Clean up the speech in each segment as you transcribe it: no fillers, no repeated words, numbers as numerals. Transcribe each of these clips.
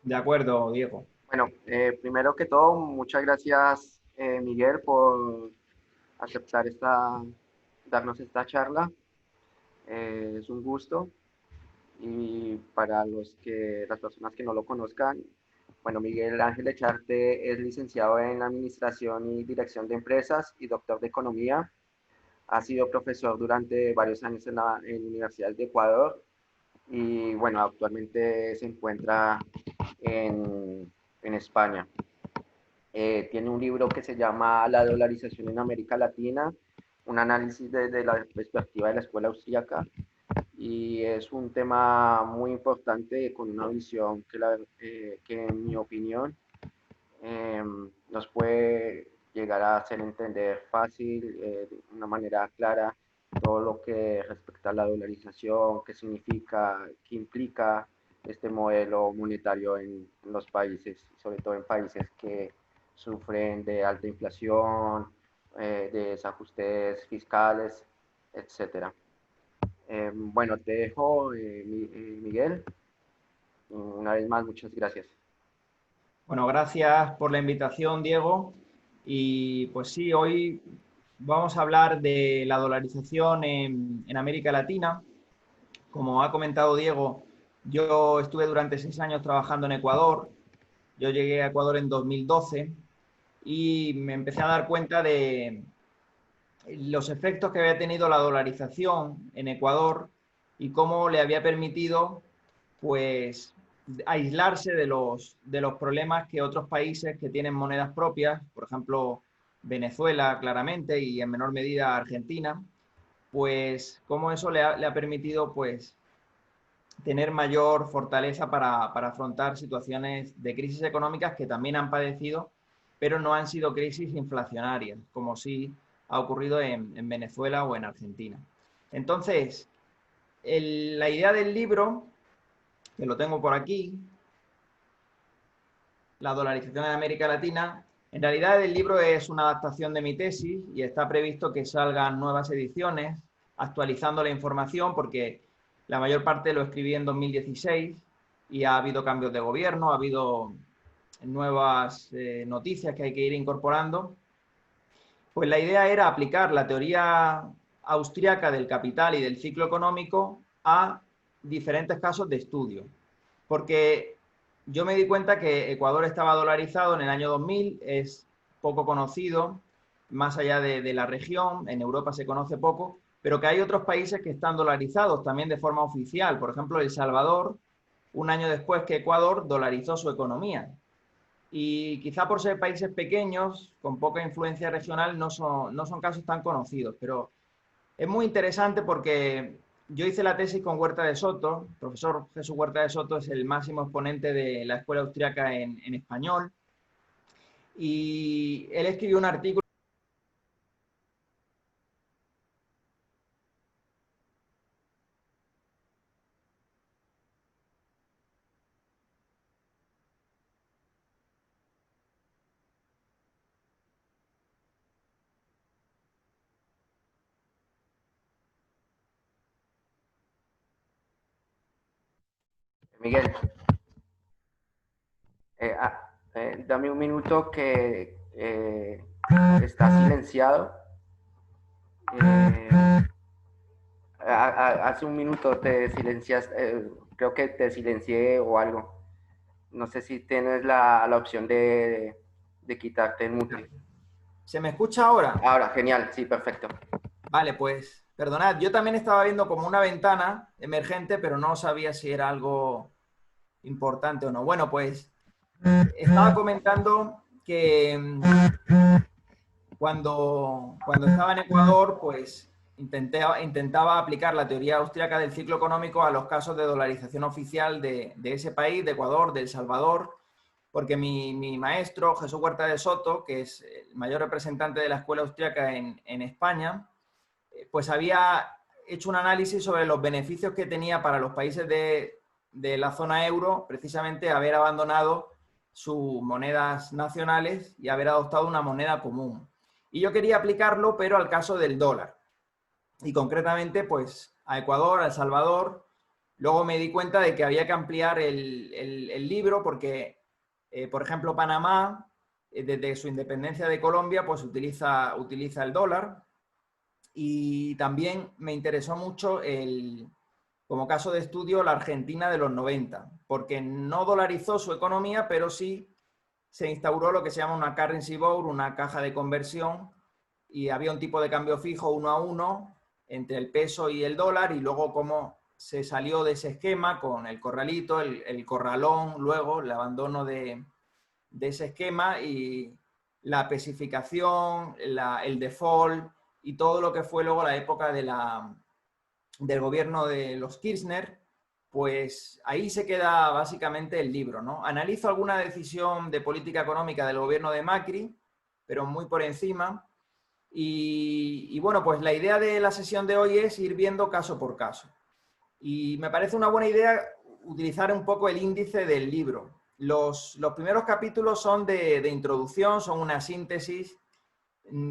De acuerdo, Diego. Bueno, primero que todo, muchas gracias, Miguel, por aceptar darnos esta charla. Es un gusto. Y para las personas que no lo conozcan, bueno, Miguel Ángel Echarte es licenciado en Administración y Dirección de Empresas y doctor de Economía. Ha sido profesor durante varios años en universidades de Ecuador y bueno, actualmente se encuentra en España. Tiene un libro que se llama La dolarización en América Latina, un análisis desde la perspectiva de la escuela austríaca, y es un tema muy importante con una visión que en mi opinión eh, nos puede llegar a hacer entender fácil, de una manera clara, todo lo que respecta a la dolarización, qué significa, qué implica este modelo monetario en los países, sobre todo en países que sufren de alta inflación, de desajustes fiscales, etcétera. Bueno, te dejo, Miguel. Una vez más, muchas gracias. Bueno, gracias por la invitación, Diego. Y pues sí, hoy vamos a hablar de la dolarización en América Latina. Como ha comentado Diego, yo estuve durante 6 años trabajando en Ecuador. Yo llegué a Ecuador en 2012 y me empecé a dar cuenta de los efectos que había tenido la dolarización en Ecuador y cómo le había permitido, pues, aislarse de los problemas que otros países que tienen monedas propias, por ejemplo, Venezuela claramente y en menor medida Argentina, pues cómo eso le ha permitido, pues, tener mayor fortaleza para afrontar situaciones de crisis económicas que también han padecido, pero no han sido crisis inflacionarias, como sí ha ocurrido en Venezuela o en Argentina. Entonces, la idea del libro, que lo tengo por aquí, La dolarización en América Latina, en realidad el libro es una adaptación de mi tesis y está previsto que salgan nuevas ediciones actualizando la información porque la mayor parte lo escribí en 2016 y ha habido cambios de gobierno, ha habido nuevas noticias que hay que ir incorporando. Pues la idea era aplicar la teoría austríaca del capital y del ciclo económico a diferentes casos de estudio. Porque yo me di cuenta que Ecuador estaba dolarizado en el año 2000, es poco conocido, más allá de la región, en Europa se conoce poco, pero que hay otros países que están dolarizados también de forma oficial. Por ejemplo, El Salvador, un año después que Ecuador, dolarizó su economía. Y quizá por ser países pequeños, con poca influencia regional, no son casos tan conocidos, pero es muy interesante porque yo hice la tesis con Huerta de Soto. El profesor Jesús Huerta de Soto es el máximo exponente de la escuela austríaca en español. Y él escribió un artículo. Miguel, dame un minuto que está silenciado. Eh, Hace un minuto te silencias, creo que te silencié o algo. No sé si tienes la opción de quitarte el mute. ¿Se me escucha ahora? Ahora, genial, sí, perfecto. Vale, pues perdonad, yo también estaba viendo como una ventana emergente, pero no sabía si era algo importante o no. Bueno, pues estaba comentando que cuando estaba en Ecuador, pues intentaba aplicar la teoría austríaca del ciclo económico a los casos de dolarización oficial de ese país, de Ecuador, de El Salvador, porque mi maestro, Jesús Huerta de Soto, que es el mayor representante de la escuela austríaca en España, pues había hecho un análisis sobre los beneficios que tenía para los países de la zona euro, precisamente haber abandonado sus monedas nacionales y haber adoptado una moneda común. Y yo quería aplicarlo, pero al caso del dólar. Y concretamente, pues, a Ecuador, a El Salvador, Luego me di cuenta de que había que ampliar el libro porque, por ejemplo, Panamá, desde su independencia de Colombia, pues utiliza el dólar. Y también me interesó mucho, como caso de estudio, la Argentina de los 90, porque no dolarizó su economía, pero sí se instauró lo que se llama una currency board, una caja de conversión, y había un tipo de cambio fijo 1 a 1 entre el peso y el dólar, y luego cómo se salió de ese esquema con el corralito, el corralón, luego el abandono de ese esquema y la especificación, el default y todo lo que fue luego la época del gobierno de los Kirchner, pues ahí se queda básicamente el libro, ¿no? Analizo alguna decisión de política económica del gobierno de Macri, pero muy por encima. Y bueno, pues la idea de la sesión de hoy es ir viendo caso por caso. Y me parece una buena idea utilizar un poco el índice del libro. Los primeros capítulos son de introducción, son una síntesis,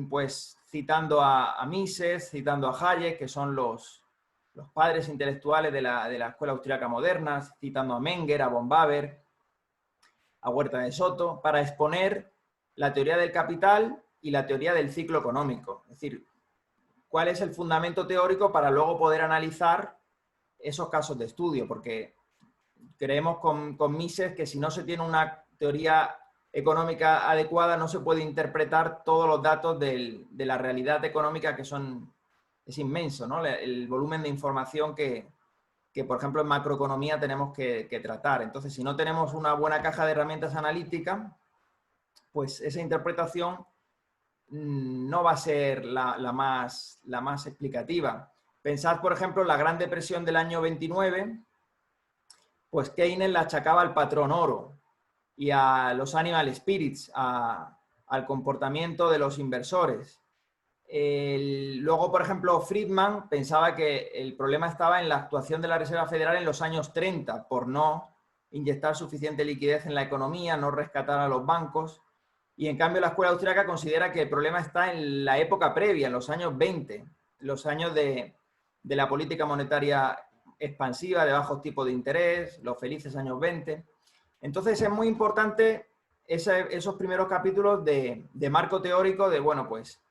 pues citando a Mises, citando a Hayek, que son los padres intelectuales de la escuela austríaca moderna, citando a Menger, a von Baber, a Huerta de Soto, para exponer la teoría del capital y la teoría del ciclo económico. Es decir, cuál es el fundamento teórico para luego poder analizar esos casos de estudio, porque creemos con Mises que si no se tiene una teoría económica adecuada no se puede interpretar todos los datos de la realidad económica, que es inmenso, ¿no? El volumen de información que, por ejemplo, en macroeconomía tenemos que tratar. Entonces, si no tenemos una buena caja de herramientas analíticas, pues esa interpretación no va a ser la más explicativa. Pensad, por ejemplo, en la Gran Depresión del año 29, pues Keynes la achacaba al patrón oro y a los animal spirits, al comportamiento de los inversores. Luego, por ejemplo, Friedman pensaba que el problema estaba en la actuación de la Reserva Federal en los años 30, por no inyectar suficiente liquidez en la economía, no rescatar a los bancos. Y en cambio la escuela austríaca considera que el problema está en la época previa, en los años 20, los años de la política monetaria expansiva, de bajos tipos de interés, los felices años 20. Entonces es muy importante esos primeros capítulos de marco teórico, de, bueno, pues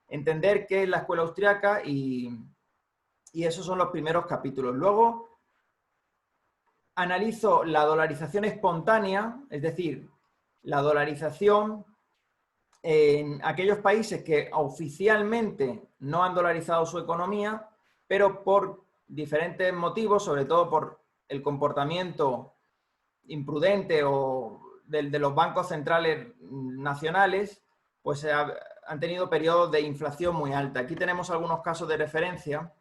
entender qué es la escuela austríaca y esos son los primeros capítulos. Luego analizo la dolarización espontánea, es decir, la dolarización en aquellos países que oficialmente no han dolarizado su economía, pero por diferentes motivos, sobre todo por el comportamiento imprudente o de los bancos centrales nacionales, pues han tenido periodos de inflación muy alta. Aquí tenemos algunos casos de referencia.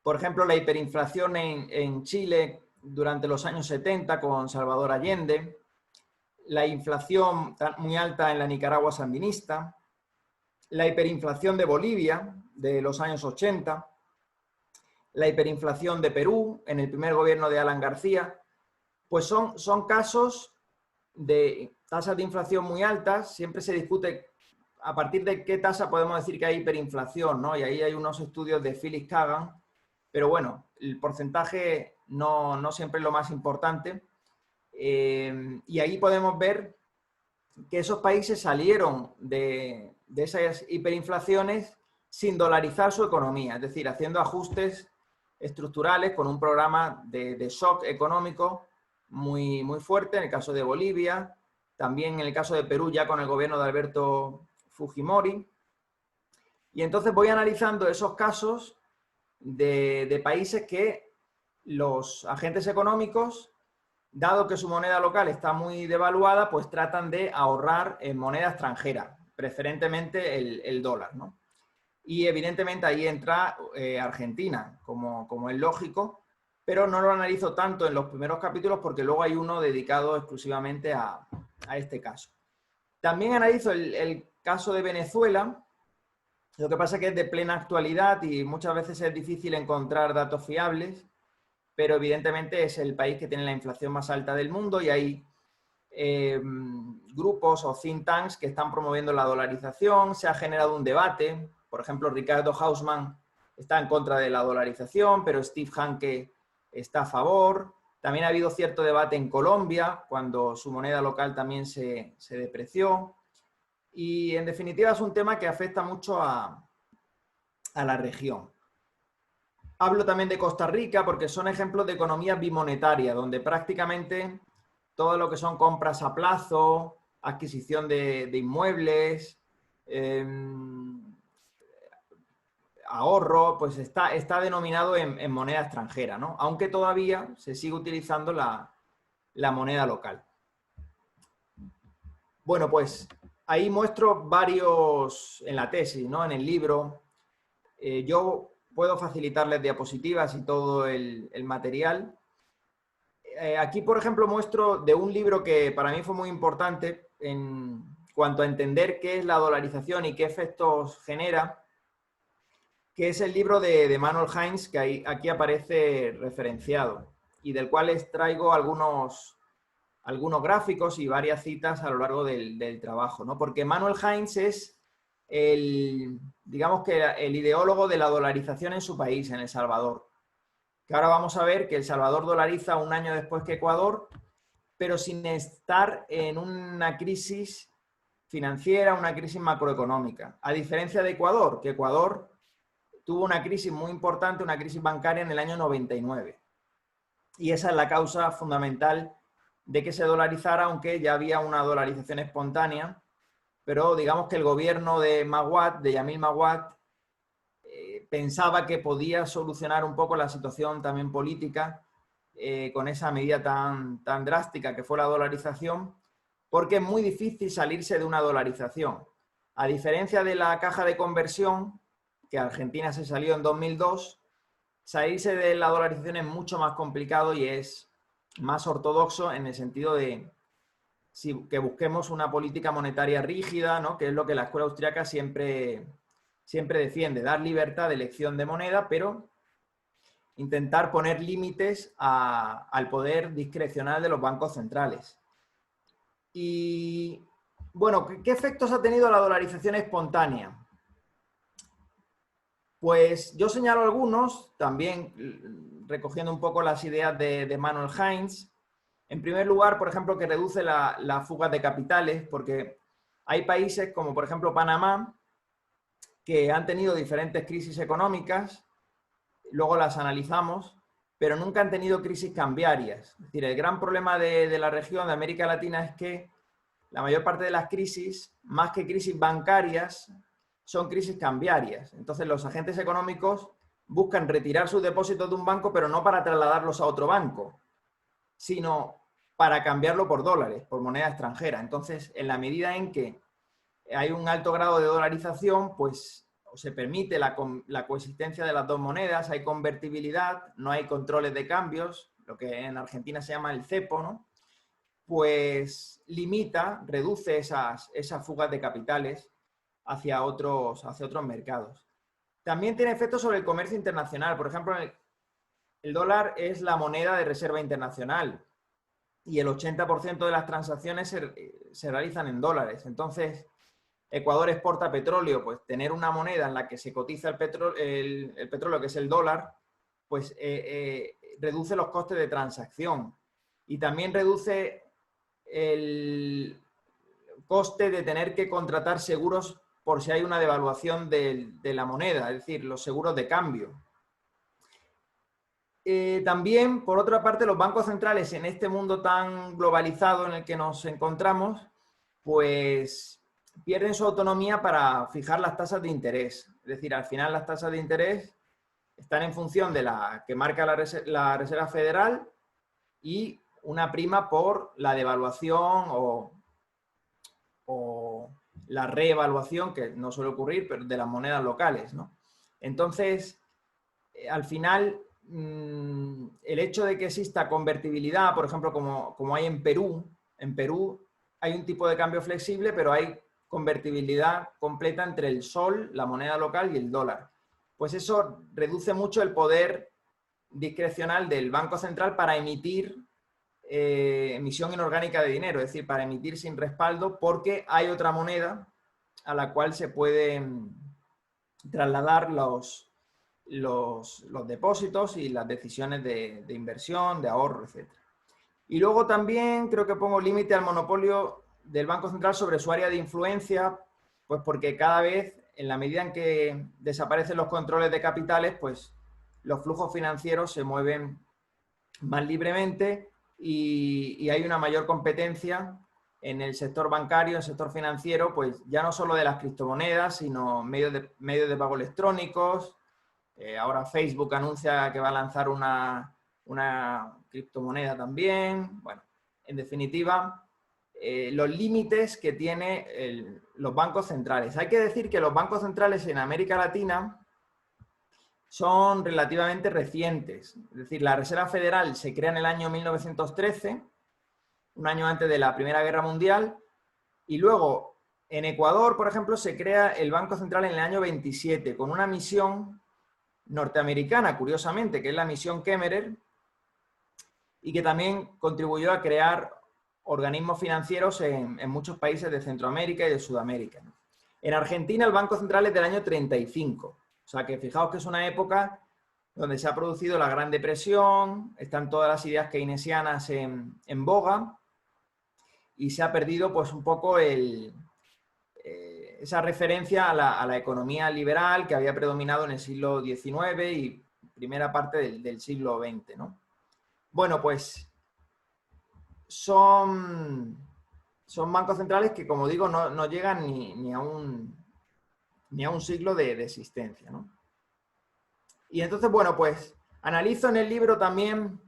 Por ejemplo, la hiperinflación en Chile durante los años 70 con Salvador Allende, la inflación muy alta en la Nicaragua sandinista, la hiperinflación de Bolivia de los años 80, la hiperinflación de Perú en el primer gobierno de Alan García, pues son casos de tasas de inflación muy altas. Siempre se discute a partir de qué tasa podemos decir que hay hiperinflación, ¿no? Y ahí hay unos estudios de Phyllis Kagan, pero bueno, el porcentaje no siempre es lo más importante. Y ahí podemos ver que esos países salieron de esas hiperinflaciones sin dolarizar su economía, es decir, haciendo ajustes estructurales con un programa de shock económico muy, muy fuerte, en el caso de Bolivia, también en el caso de Perú ya con el gobierno de Alberto Fujimori. Y entonces voy analizando esos casos de países que los agentes económicos, dado que su moneda local está muy devaluada, pues tratan de ahorrar en moneda extranjera, preferentemente el dólar, ¿no? Y evidentemente ahí entra Argentina, como es lógico, pero no lo analizo tanto en los primeros capítulos porque luego hay uno dedicado exclusivamente a este caso. También analizo el caso de Venezuela. Lo que pasa es que es de plena actualidad y muchas veces es difícil encontrar datos fiables, pero evidentemente es el país que tiene la inflación más alta del mundo y hay grupos o think tanks que están promoviendo la dolarización. Se ha generado un debate. Por ejemplo, Ricardo Hausmann está en contra de la dolarización, pero Steve Hanke está a favor. También ha habido cierto debate en Colombia, cuando su moneda local también se depreció. Y en definitiva es un tema que afecta mucho a la región. Hablo también de Costa Rica porque son ejemplos de economía bimonetaria, donde prácticamente todo lo que son compras a plazo, adquisición de inmuebles, ahorro, pues está denominado en moneda extranjera, ¿no? Aunque todavía se sigue utilizando la moneda local. Bueno, pues ahí muestro varios, en la tesis, ¿no? En el libro, yo puedo facilitarles diapositivas y todo el material. Aquí, por ejemplo, muestro de un libro que para mí fue muy importante en cuanto a entender qué es la dolarización y qué efectos genera, que es el libro de Manuel Heinz, que aquí aparece referenciado, y del cual les traigo algunos gráficos y varias citas a lo largo del trabajo, ¿no? Porque Manuel Heinz es digamos que el ideólogo de la dolarización en su país, en El Salvador. Que ahora vamos a ver que El Salvador dolariza un año después que Ecuador, pero sin estar en una crisis financiera, una crisis macroeconómica. A diferencia de Ecuador, que Ecuador tuvo una crisis muy importante, una crisis bancaria en el año 99. Y esa es la causa fundamental de que se dolarizara, aunque ya había una dolarización espontánea, pero digamos que el gobierno de Maguad, de Yamil Maguad, pensaba que podía solucionar un poco la situación también política con esa medida tan drástica que fue la dolarización, porque es muy difícil salirse de una dolarización. A diferencia de la caja de conversión, que Argentina se salió en 2002, salirse de la dolarización es mucho más complicado y es más ortodoxo en el sentido de que busquemos una política monetaria rígida, ¿no? Que es lo que la escuela austriaca siempre defiende, dar libertad de elección de moneda, pero intentar poner límites al poder discrecional de los bancos centrales. Y, bueno, ¿qué efectos ha tenido la dolarización espontánea? Pues yo señalo algunos, también recogiendo un poco las ideas de Manuel Heinz. En primer lugar, por ejemplo, que reduce la fuga de capitales, porque hay países como, por ejemplo, Panamá, que han tenido diferentes crisis económicas, luego las analizamos, pero nunca han tenido crisis cambiarias. Es decir, el gran problema de la región de América Latina es que la mayor parte de las crisis, más que crisis bancarias, son crisis cambiarias. Entonces los agentes económicos buscan retirar sus depósitos de un banco, pero no para trasladarlos a otro banco, sino para cambiarlo por dólares, por moneda extranjera. Entonces, en la medida en que hay un alto grado de dolarización, pues se permite la coexistencia de las dos monedas, hay convertibilidad, no hay controles de cambios, lo que en Argentina se llama el cepo, ¿no? Pues limita, reduce esas fugas de capitales hacia otros mercados. También tiene efectos sobre el comercio internacional. Por ejemplo, el dólar es la moneda de reserva internacional y el 80% de las transacciones se realizan en dólares. Entonces, Ecuador exporta petróleo, pues tener una moneda en la que se cotiza el petróleo, que es el dólar, pues reduce los costes de transacción y también reduce el coste de tener que contratar seguros por si hay una devaluación de la moneda, es decir, los seguros de cambio. También, por otra parte, los bancos centrales en este mundo tan globalizado en el que nos encontramos, pues pierden su autonomía para fijar las tasas de interés. Es decir, al final las tasas de interés están en función de la que marca la Reserva Federal y una prima por la devaluación o la reevaluación, que no suele ocurrir, pero de las monedas locales, ¿no? Entonces, al final, el hecho de que exista convertibilidad, por ejemplo, como hay en Perú hay un tipo de cambio flexible, pero hay convertibilidad completa entre el sol, la moneda local y el dólar. Pues eso reduce mucho el poder discrecional del Banco Central para emitir emisión inorgánica de dinero, es decir, para emitir sin respaldo, porque hay otra moneda a la cual se pueden trasladar los depósitos y las decisiones de inversión, de ahorro, etc. Y luego también creo que pongo límite al monopolio del Banco Central sobre su área de influencia, pues porque cada vez, en la medida en que desaparecen los controles de capitales, pues los flujos financieros se mueven más libremente y hay una mayor competencia en el sector bancario, en el sector financiero, pues ya no solo de las criptomonedas, sino medios de pago electrónicos. Ahora Facebook anuncia que va a lanzar una criptomoneda también. Bueno, en definitiva, los límites que tienen los bancos centrales. Hay que decir que los bancos centrales en América Latina son relativamente recientes. Es decir, la Reserva Federal se crea en el año 1913, un año antes de la Primera Guerra Mundial, y luego en Ecuador, por ejemplo, se crea el Banco Central en el año 27, con una misión norteamericana, curiosamente, que es la misión Kemmerer, y que también contribuyó a crear organismos financieros en muchos países de Centroamérica y de Sudamérica. En Argentina el Banco Central es del año 35. O sea que fijaos que es una época donde se ha producido la Gran Depresión, están todas las ideas keynesianas en boga y se ha perdido pues un poco esa referencia a la economía liberal que había predominado en el siglo XIX y primera parte del siglo XX, ¿no? Bueno, pues son bancos centrales que, como digo, no llegan ni a un siglo de existencia, ¿no? Y entonces, bueno, pues analizo en el libro también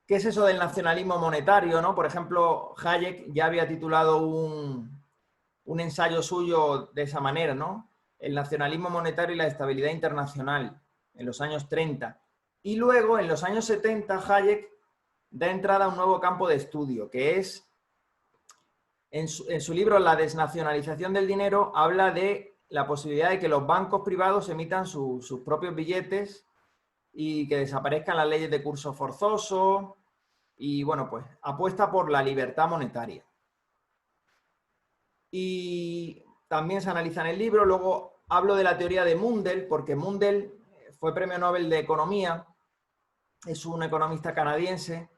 qué es eso del nacionalismo monetario, ¿no? Por ejemplo, Hayek ya había titulado un ensayo suyo de esa manera, ¿no? El nacionalismo monetario y la estabilidad internacional, en los años 30. Y luego, en los años 70, Hayek da entrada a un nuevo campo de estudio, que es, en su libro La desnacionalización del dinero, habla de la posibilidad de que los bancos privados emitan sus propios billetes y que desaparezcan las leyes de curso forzoso y, bueno, pues apuesta por la libertad monetaria. Y también se analiza en el libro. Luego hablo de la teoría de Mundell, porque Mundell fue premio Nobel de Economía, es un economista canadiense,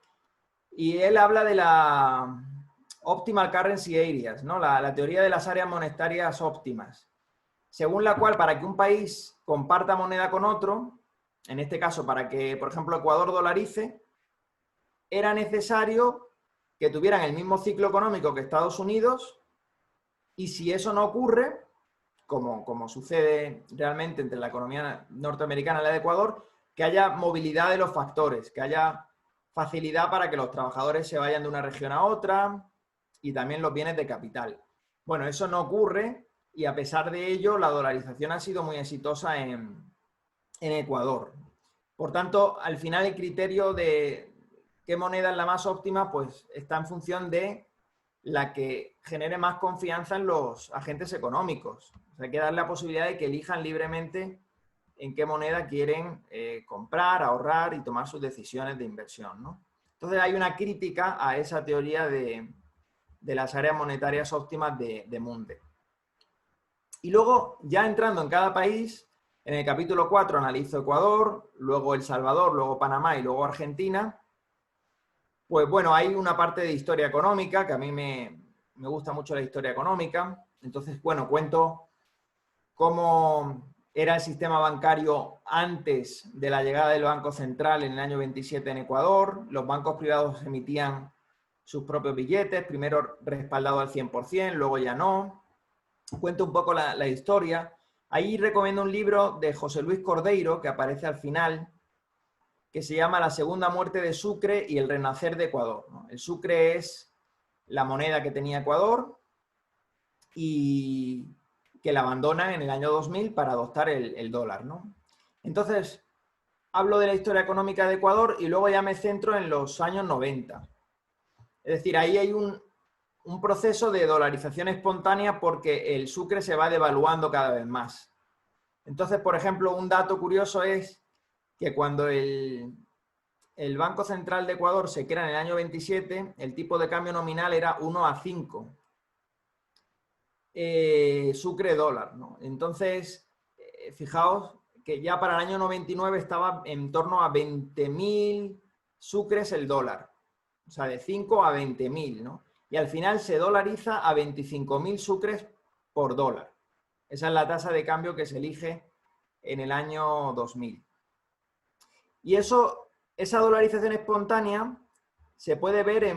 y él habla de la Optimal Currency Areas, ¿no? La teoría de las áreas monetarias óptimas, según la cual para que un país comparta moneda con otro, en este caso para que, por ejemplo, Ecuador dolarice, era necesario que tuvieran el mismo ciclo económico que Estados Unidos, y si eso no ocurre, como sucede realmente entre la economía norteamericana y la de Ecuador, que haya movilidad de los factores, que haya facilidad para que los trabajadores se vayan de una región a otra y también los bienes de capital. Bueno, eso no ocurre y a pesar de ello la dolarización ha sido muy exitosa en Ecuador. Por tanto, al final el criterio de qué moneda es la más óptima, pues está en función de la que genere más confianza en los agentes económicos. O sea, hay que darle la posibilidad de que elijan libremente en qué moneda quieren comprar, ahorrar y tomar sus decisiones de inversión, ¿no? Entonces hay una crítica a esa teoría de las áreas monetarias óptimas de Mundell. Y luego, ya entrando en cada país, en el capítulo 4 analizo Ecuador, luego El Salvador, luego Panamá y luego Argentina. Pues bueno, hay una parte de historia económica, que a mí me gusta mucho la historia económica. Entonces, bueno, cuento cómo era el sistema bancario antes de la llegada del Banco Central en el año 27 en Ecuador. Los bancos privados emitían sus propios billetes, primero respaldado al 100%, luego ya no. Cuento un poco la historia. Ahí recomiendo un libro de José Luis Cordeiro, que aparece al final, que se llama La segunda muerte de Sucre y el renacer de Ecuador, ¿no? El Sucre es la moneda que tenía Ecuador y que la abandonan en el año 2000 para adoptar el dólar, ¿no? Entonces, hablo de la historia económica de Ecuador y luego ya me centro en los años 90. Es decir, ahí hay un proceso de dolarización espontánea porque el Sucre se va devaluando cada vez más. Entonces, por ejemplo, un dato curioso es que cuando el Banco Central de Ecuador se crea en el año 27, el tipo de cambio nominal era 1:5. Sucre dólar, ¿no? Entonces, fijaos que ya para el año 99 estaba en torno a 20.000 sucres el dólar. O sea, de 5 a 20.000, ¿no? Y al final se dolariza a 25.000 sucres por dólar. Esa es la tasa de cambio que se elige en el año 2000. Y esa dolarización espontánea se puede ver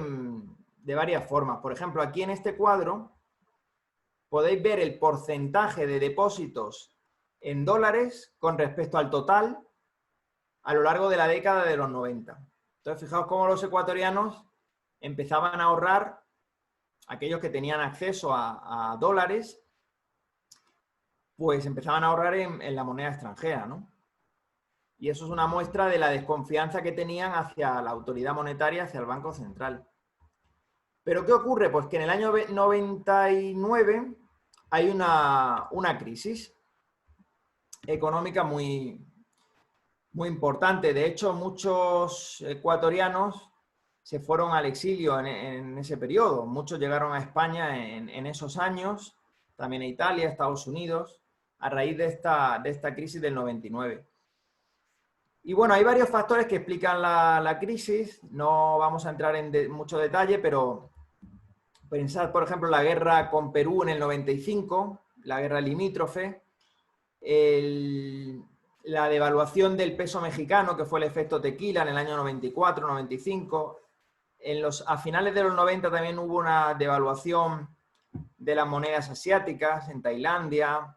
de varias formas. Por ejemplo, aquí en este cuadro podéis ver el porcentaje de depósitos en dólares con respecto al total a lo largo de la década de los 90. Entonces, fijaos cómo los ecuatorianos empezaban a ahorrar, aquellos que tenían acceso a dólares, pues empezaban a ahorrar en la moneda extranjera, ¿no? Y eso es una muestra de la desconfianza que tenían hacia la autoridad monetaria, hacia el Banco Central. ¿Pero qué ocurre? Pues que en el año 99 hay una crisis económica muy, muy importante. De hecho, muchos ecuatorianos se fueron al exilio en ese periodo. Muchos llegaron a España en esos años, también a Italia, Estados Unidos, a raíz de esta crisis del 99. Y bueno, hay varios factores que explican la crisis. No vamos a entrar en mucho detalle, pero pensad, por ejemplo, la guerra con Perú en el 95, la guerra limítrofe, la devaluación del peso mexicano, que fue el efecto tequila en el año 94, 95. A finales de los 90 también hubo una devaluación de las monedas asiáticas en Tailandia.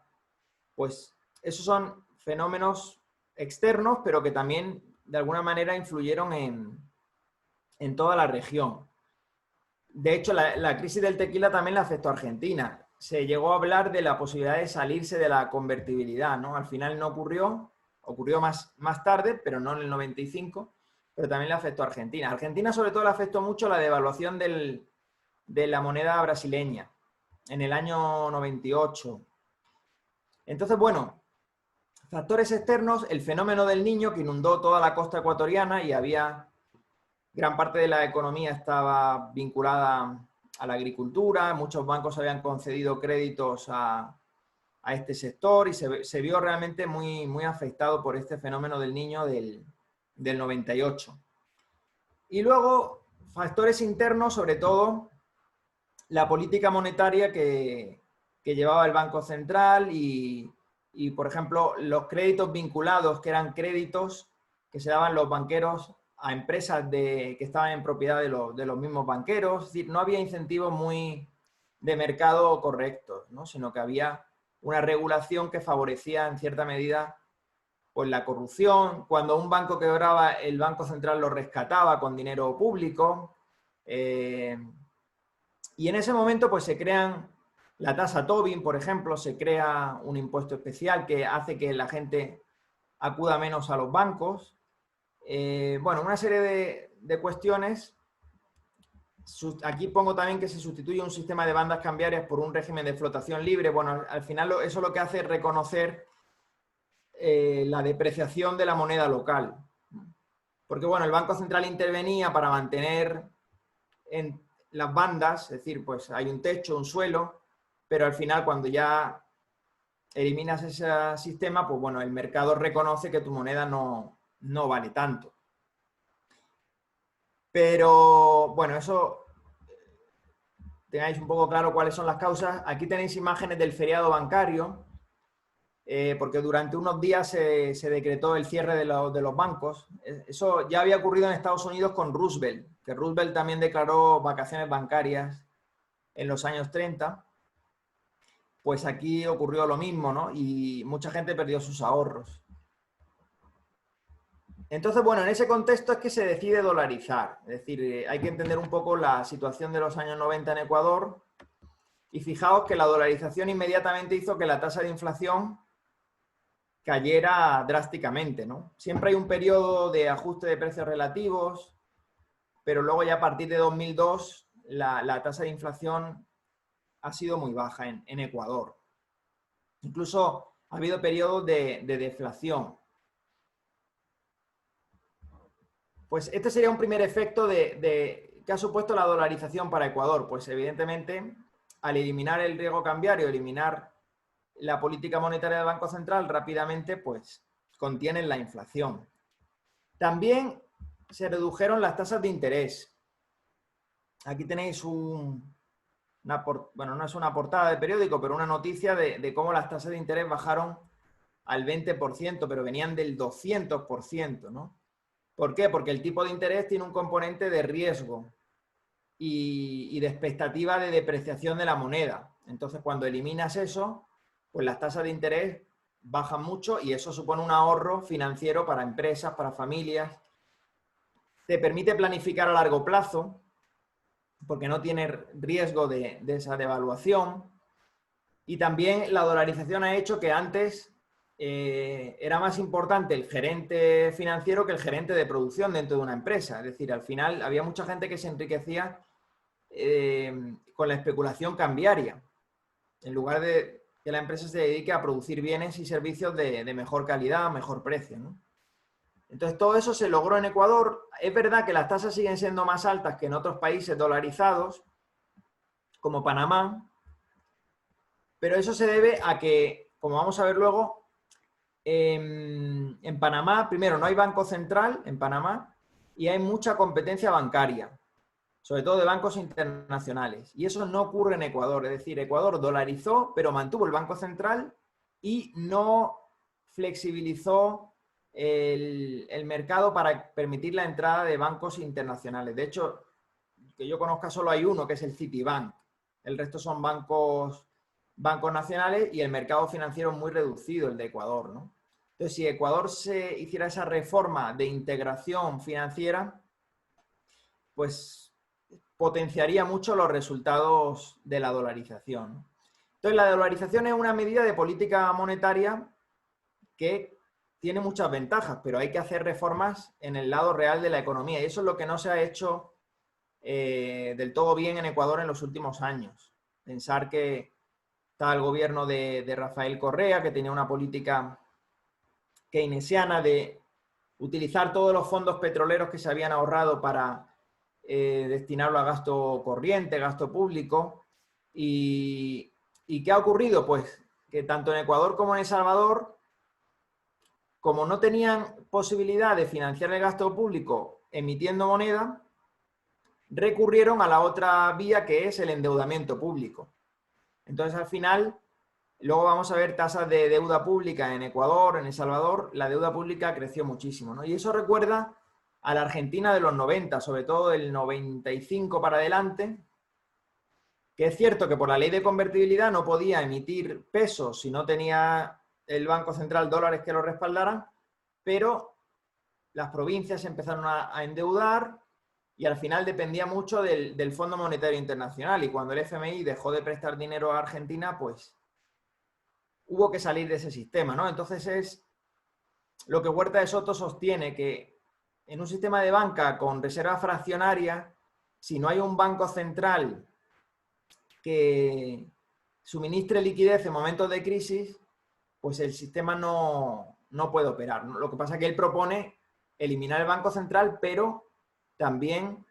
Pues esos son fenómenos externos, pero que también de alguna manera influyeron en toda la región. De hecho, la crisis del tequila también la afectó a Argentina. Se llegó a hablar de la posibilidad de salirse de la convertibilidad, ¿no? Al final no ocurrió más tarde, pero no en el 95, pero también le afectó a Argentina. A Argentina sobre todo le afectó mucho la devaluación de la moneda brasileña en el año 98. Entonces, bueno, factores externos, el fenómeno del Niño que inundó toda la costa ecuatoriana y gran parte de la economía estaba vinculada a la agricultura, muchos bancos habían concedido créditos a este sector y se vio realmente muy, muy afectado por este fenómeno del Niño del 98. Y luego, factores internos, sobre todo la política monetaria que llevaba el Banco Central y, por ejemplo, los créditos vinculados, que eran créditos que se daban los banqueros a empresas que estaban en propiedad de los mismos banqueros. Es decir, no había incentivos muy de mercado correctos, ¿no? Sino que había una regulación que favorecía en cierta medida pues, la corrupción. Cuando un banco quebraba, el Banco Central lo rescataba con dinero público. Y en ese momento pues, se crean la tasa Tobin, por ejemplo, se crea un impuesto especial que hace que la gente acuda menos a los bancos. Bueno, una serie de cuestiones. Aquí pongo también que se sustituye un sistema de bandas cambiarias por un régimen de flotación libre. Bueno, al final eso lo que hace es reconocer la depreciación de la moneda local. Porque, bueno, el Banco Central intervenía para mantener en las bandas, es decir, pues hay un techo, un suelo, pero al final cuando ya eliminas ese sistema, pues bueno, el mercado reconoce que tu moneda no vale tanto. Pero, bueno, eso tengáis un poco claro cuáles son las causas. Aquí tenéis imágenes del feriado bancario, porque durante unos días se decretó el cierre de los bancos. Eso ya había ocurrido en Estados Unidos con Roosevelt, que Roosevelt también declaró vacaciones bancarias en los años 30. Pues aquí ocurrió lo mismo, ¿no? Y mucha gente perdió sus ahorros. Entonces, bueno, en ese contexto es que se decide dolarizar. Es decir, hay que entender un poco la situación de los años 90 en Ecuador. Y fijaos que la dolarización inmediatamente hizo que la tasa de inflación cayera drásticamente, ¿no? Siempre hay un periodo de ajuste de precios relativos, pero luego ya a partir de 2002 la tasa de inflación ha sido muy baja en Ecuador. Incluso ha habido periodos de deflación. Pues este sería un primer efecto que ha supuesto la dolarización para Ecuador. Pues evidentemente, al eliminar el riesgo cambiario, eliminar la política monetaria del Banco Central, rápidamente pues contienen la inflación. También se redujeron las tasas de interés. Aquí tenéis bueno, no es una portada de periódico, pero una noticia de cómo las tasas de interés bajaron al 20%, pero venían del 200%, ¿no? ¿Por qué? Porque el tipo de interés tiene un componente de riesgo y de expectativa de depreciación de la moneda. Entonces, cuando eliminas eso, pues las tasas de interés bajan mucho y eso supone un ahorro financiero para empresas, para familias. Te permite planificar a largo plazo, porque no tiene riesgo de esa devaluación. Y también la dolarización ha hecho que antes era más importante el gerente financiero que el gerente de producción dentro de una empresa. Es decir, al final había mucha gente que se enriquecía con la especulación cambiaria, en lugar de que la empresa se dedique a producir bienes y servicios de mejor calidad, mejor precio, ¿no? Entonces, todo eso se logró en Ecuador. Es verdad que las tasas siguen siendo más altas que en otros países dolarizados, como Panamá, pero eso se debe a que, como vamos a ver luego, en Panamá, primero, no hay banco central en Panamá y hay mucha competencia bancaria, sobre todo de bancos internacionales. Y eso no ocurre en Ecuador. Es decir, Ecuador dolarizó, pero mantuvo el Banco Central y no flexibilizó el mercado para permitir la entrada de bancos internacionales. De hecho, que yo conozca solo hay uno, que es el Citibank. El resto son bancos nacionales y el mercado financiero muy reducido, el de Ecuador, ¿no? Entonces, si Ecuador se hiciera esa reforma de integración financiera, pues potenciaría mucho los resultados de la dolarización. Entonces, la dolarización es una medida de política monetaria que tiene muchas ventajas, pero hay que hacer reformas en el lado real de la economía. Y eso es lo que no se ha hecho del todo bien en Ecuador en los últimos años. Pensar que está el gobierno de Rafael Correa, que tenía una política keynesiana de utilizar todos los fondos petroleros que se habían ahorrado para destinarlo a gasto corriente, gasto público. ¿Y qué ha ocurrido? Pues que tanto en Ecuador como en El Salvador, como no tenían posibilidad de financiar el gasto público emitiendo moneda, recurrieron a la otra vía, que es el endeudamiento público. Entonces, al final, luego vamos a ver tasas de deuda pública en Ecuador, en El Salvador. La deuda pública creció muchísimo, ¿no? Y eso recuerda a la Argentina de los 90, sobre todo del 95 para adelante, que es cierto que por la ley de convertibilidad no podía emitir pesos si no tenía el Banco Central dólares que lo respaldaran, pero las provincias empezaron a endeudar y al final dependía mucho del Fondo Monetario Internacional, y cuando el FMI dejó de prestar dinero a Argentina, pues hubo que salir de ese sistema, ¿no? Entonces es lo que Huerta de Soto sostiene, que en un sistema de banca con reserva fraccionaria, si no hay un banco central que suministre liquidez en momentos de crisis, pues el sistema no puede operar, ¿no? Lo que pasa es que él propone eliminar el Banco Central, pero también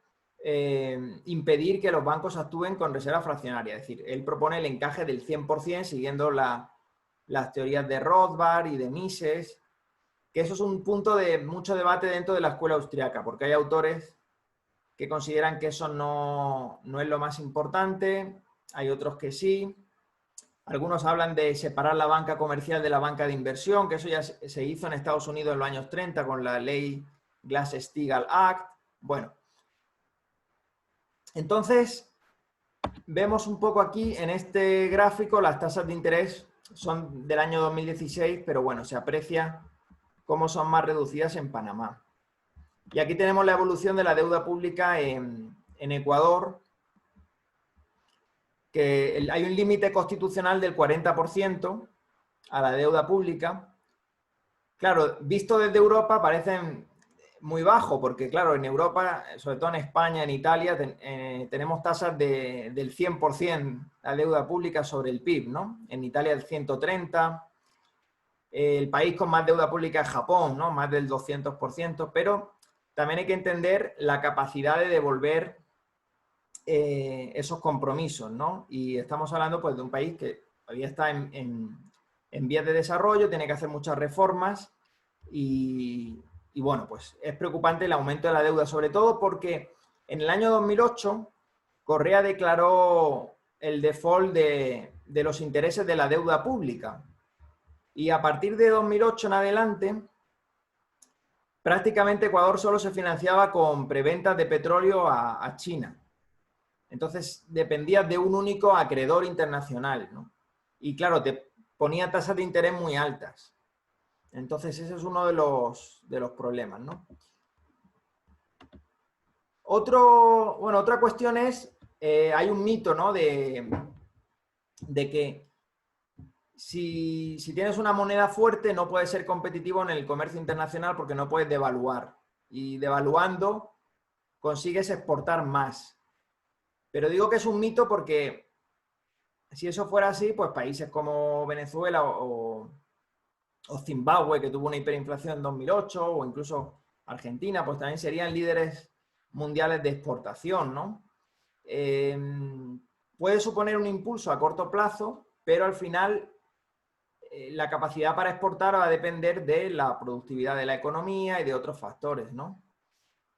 impedir que los bancos actúen con reserva fraccionaria. Es decir, él propone el encaje del 100% siguiendo las teorías de Rothbard y de Mises, que eso es un punto de mucho debate dentro de la escuela austriaca, porque hay autores que consideran que eso no es lo más importante, hay otros que sí. Algunos hablan de separar la banca comercial de la banca de inversión, que eso ya se hizo en Estados Unidos en los años 30 con la ley Glass-Steagall Act. Bueno, entonces vemos un poco aquí en este gráfico las tasas de interés son del año 2016, pero bueno, se aprecia cómo son más reducidas en Panamá. Y aquí tenemos la evolución de la deuda pública en Ecuador, que hay un límite constitucional del 40% a la deuda pública. Claro, visto desde Europa parecen muy bajo, porque claro, en Europa, sobre todo en España, en Italia, tenemos tasas del 100% la deuda pública sobre el PIB, ¿no? En Italia el 130%, el país con más deuda pública es Japón, ¿no? Más del 200%, pero también hay que entender la capacidad de devolver esos compromisos, ¿no? Y estamos hablando pues de un país que todavía está en vías de desarrollo, tiene que hacer muchas reformas y bueno, pues es preocupante el aumento de la deuda, sobre todo porque en el año 2008 Correa declaró el default de los intereses de la deuda pública. Y a partir de 2008 en adelante, prácticamente Ecuador solo se financiaba con preventas de petróleo a China. Entonces dependía de un único acreedor internacional, ¿no? Y claro, te ponía tasas de interés muy altas. Entonces ese es uno de los problemas, ¿no? Otra cuestión es, hay un mito, ¿no? De que si tienes una moneda fuerte no puedes ser competitivo en el comercio internacional porque no puedes devaluar. Y devaluando consigues exportar más. Pero digo que es un mito porque si eso fuera así, pues países como Venezuela o Zimbabue, que tuvo una hiperinflación en 2008, o incluso Argentina, pues también serían líderes mundiales de exportación, ¿no? Puede suponer un impulso a corto plazo, pero al final la capacidad para exportar va a depender de la productividad de la economía y de otros factores, ¿no?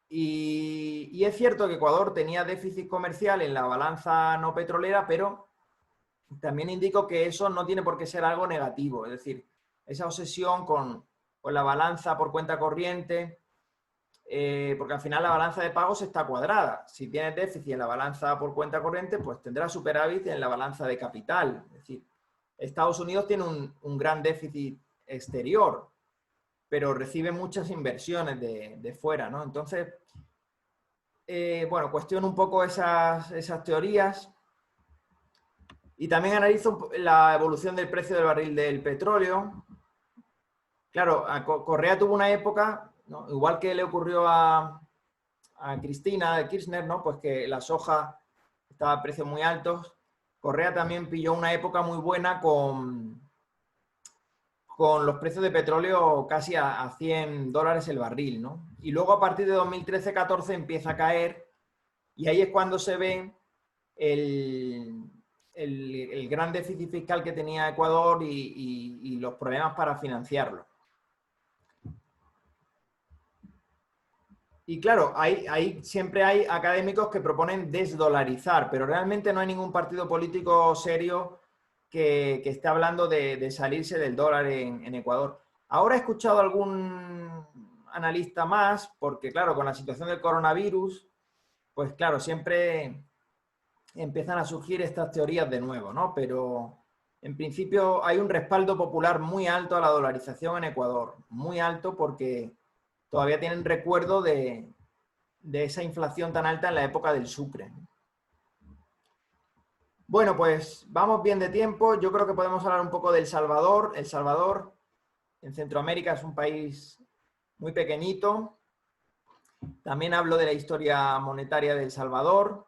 Y es cierto que Ecuador tenía déficit comercial en la balanza no petrolera, pero también indico que eso no tiene por qué ser algo negativo. Es decir, esa obsesión con la balanza por cuenta corriente, porque al final la balanza de pagos está cuadrada. Si tienes déficit en la balanza por cuenta corriente, pues tendrás superávit en la balanza de capital. Es decir, Estados Unidos tiene un gran déficit exterior, pero recibe muchas inversiones de fuera, ¿no? Entonces, bueno, cuestiono un poco esas teorías y también analizo la evolución del precio del barril del petróleo. Claro, Correa tuvo una época, ¿no? Igual que le ocurrió a Cristina de Kirchner, ¿no? Pues que la soja estaba a precios muy altos. Correa también pilló una época muy buena con los precios de petróleo casi a $100 el barril, ¿no? Y luego a partir de 2013-14 empieza a caer y ahí es cuando se ve el gran déficit fiscal que tenía Ecuador y los problemas para financiarlo. Y claro, siempre hay académicos que proponen desdolarizar, pero realmente no hay ningún partido político serio que esté hablando de salirse del dólar en Ecuador. Ahora he escuchado algún analista más, porque claro, con la situación del coronavirus, pues claro, siempre empiezan a surgir estas teorías de nuevo, ¿no? Pero en principio hay un respaldo popular muy alto a la dolarización en Ecuador, muy alto porque todavía tienen recuerdo de esa inflación tan alta en la época del Sucre. Bueno, pues vamos bien de tiempo. Yo creo que podemos hablar un poco de El Salvador. El Salvador en Centroamérica es un país muy pequeñito. También hablo de la historia monetaria de El Salvador,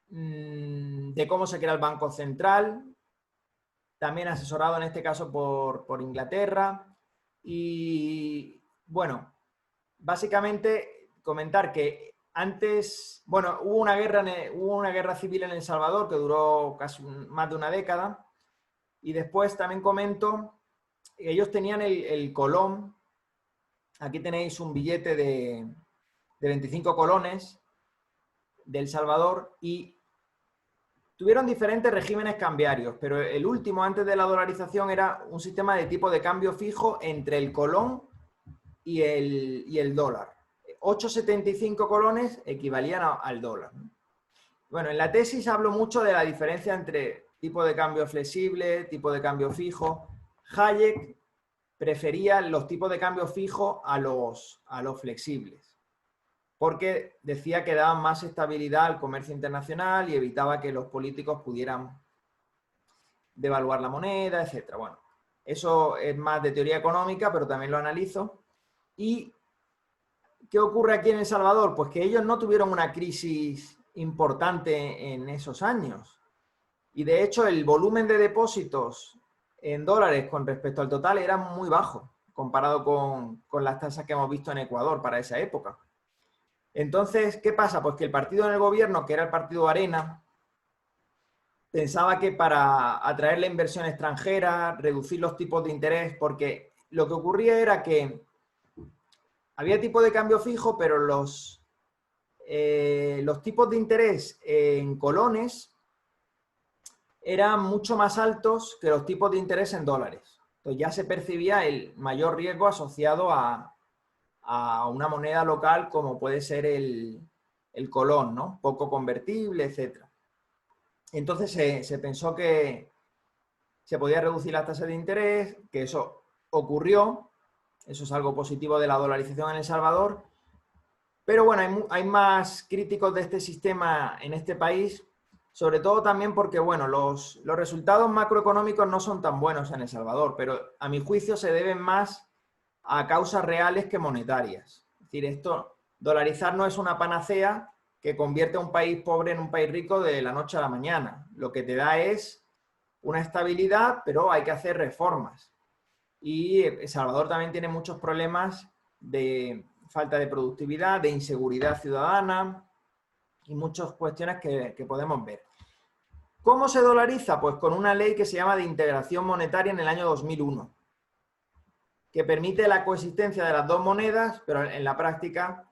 de cómo se crea el Banco Central, también asesorado en este caso por Inglaterra. Y bueno, básicamente comentar que antes, bueno, hubo una guerra civil en El Salvador que duró casi más de una década. Y después también comento, ellos tenían el colón. Aquí tenéis un billete de 25 colones de El Salvador y tuvieron diferentes regímenes cambiarios, pero el último antes de la dolarización era un sistema de tipo de cambio fijo entre el colón y el dólar. 8,75 colones equivalían al dólar. Bueno, en la tesis hablo mucho de la diferencia entre tipo de cambio flexible, tipo de cambio fijo. Hayek prefería los tipos de cambio fijo a los flexibles, porque decía que daban más estabilidad al comercio internacional y evitaba que los políticos pudieran devaluar la moneda, etc. Bueno, eso es más de teoría económica, pero también lo analizo. ¿Y qué ocurre aquí en El Salvador? Pues que ellos no tuvieron una crisis importante en esos años. Y de hecho el volumen de depósitos en dólares con respecto al total era muy bajo, comparado con las tasas que hemos visto en Ecuador para esa época. Entonces, ¿qué pasa? Pues que el partido en el gobierno, que era el partido Arena, pensaba que para atraer la inversión extranjera, reducir los tipos de interés, porque lo que ocurría era que había tipo de cambio fijo, pero los tipos de interés en colones eran mucho más altos que los tipos de interés en dólares. Entonces ya se percibía el mayor riesgo asociado a una moneda local como puede ser el colón, ¿no? Poco convertible, etc. Entonces se pensó que se podía reducir las tasas de interés, que eso ocurrió, eso es algo positivo de la dolarización en El Salvador, pero bueno, hay más críticos de este sistema en este país, sobre todo también porque, bueno, los resultados macroeconómicos no son tan buenos en El Salvador, pero a mi juicio se deben más a causas reales que monetarias. Es decir, dolarizar no es una panacea que convierte a un país pobre en un país rico de la noche a la mañana. Lo que te da es una estabilidad, pero hay que hacer reformas. Y El Salvador también tiene muchos problemas de falta de productividad, de inseguridad ciudadana y muchas cuestiones que podemos ver. ¿Cómo se dolariza? Pues con una ley que se llama de integración monetaria en el año 2001, que permite la coexistencia de las dos monedas, pero en la práctica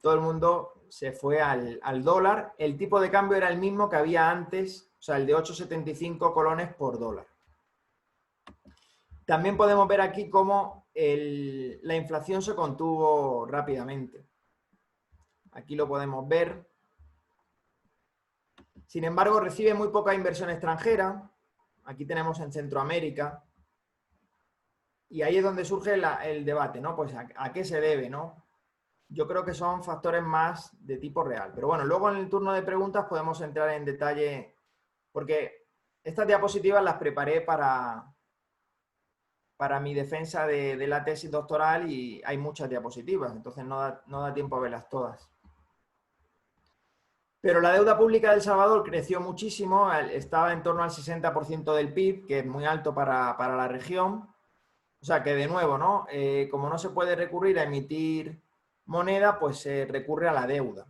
todo el mundo se fue al dólar. El tipo de cambio era el mismo que había antes, o sea, el de 8,75 colones por dólar. También podemos ver aquí cómo la inflación se contuvo rápidamente. Aquí lo podemos ver. Sin embargo, recibe muy poca inversión extranjera. Aquí tenemos en Centroamérica. Y ahí es donde surge el debate, ¿no? Pues ¿a qué se debe, no? Yo creo que son factores más de tipo real. Pero bueno, luego en el turno de preguntas podemos entrar en detalle, porque estas diapositivas las preparé para mi defensa de la tesis doctoral y hay muchas diapositivas, entonces no da tiempo a verlas todas. Pero la deuda pública de El Salvador creció muchísimo, estaba en torno al 60% del PIB, que es muy alto para la región. O sea que de nuevo, ¿no? Como no se puede recurrir a emitir moneda, pues se recurre a la deuda.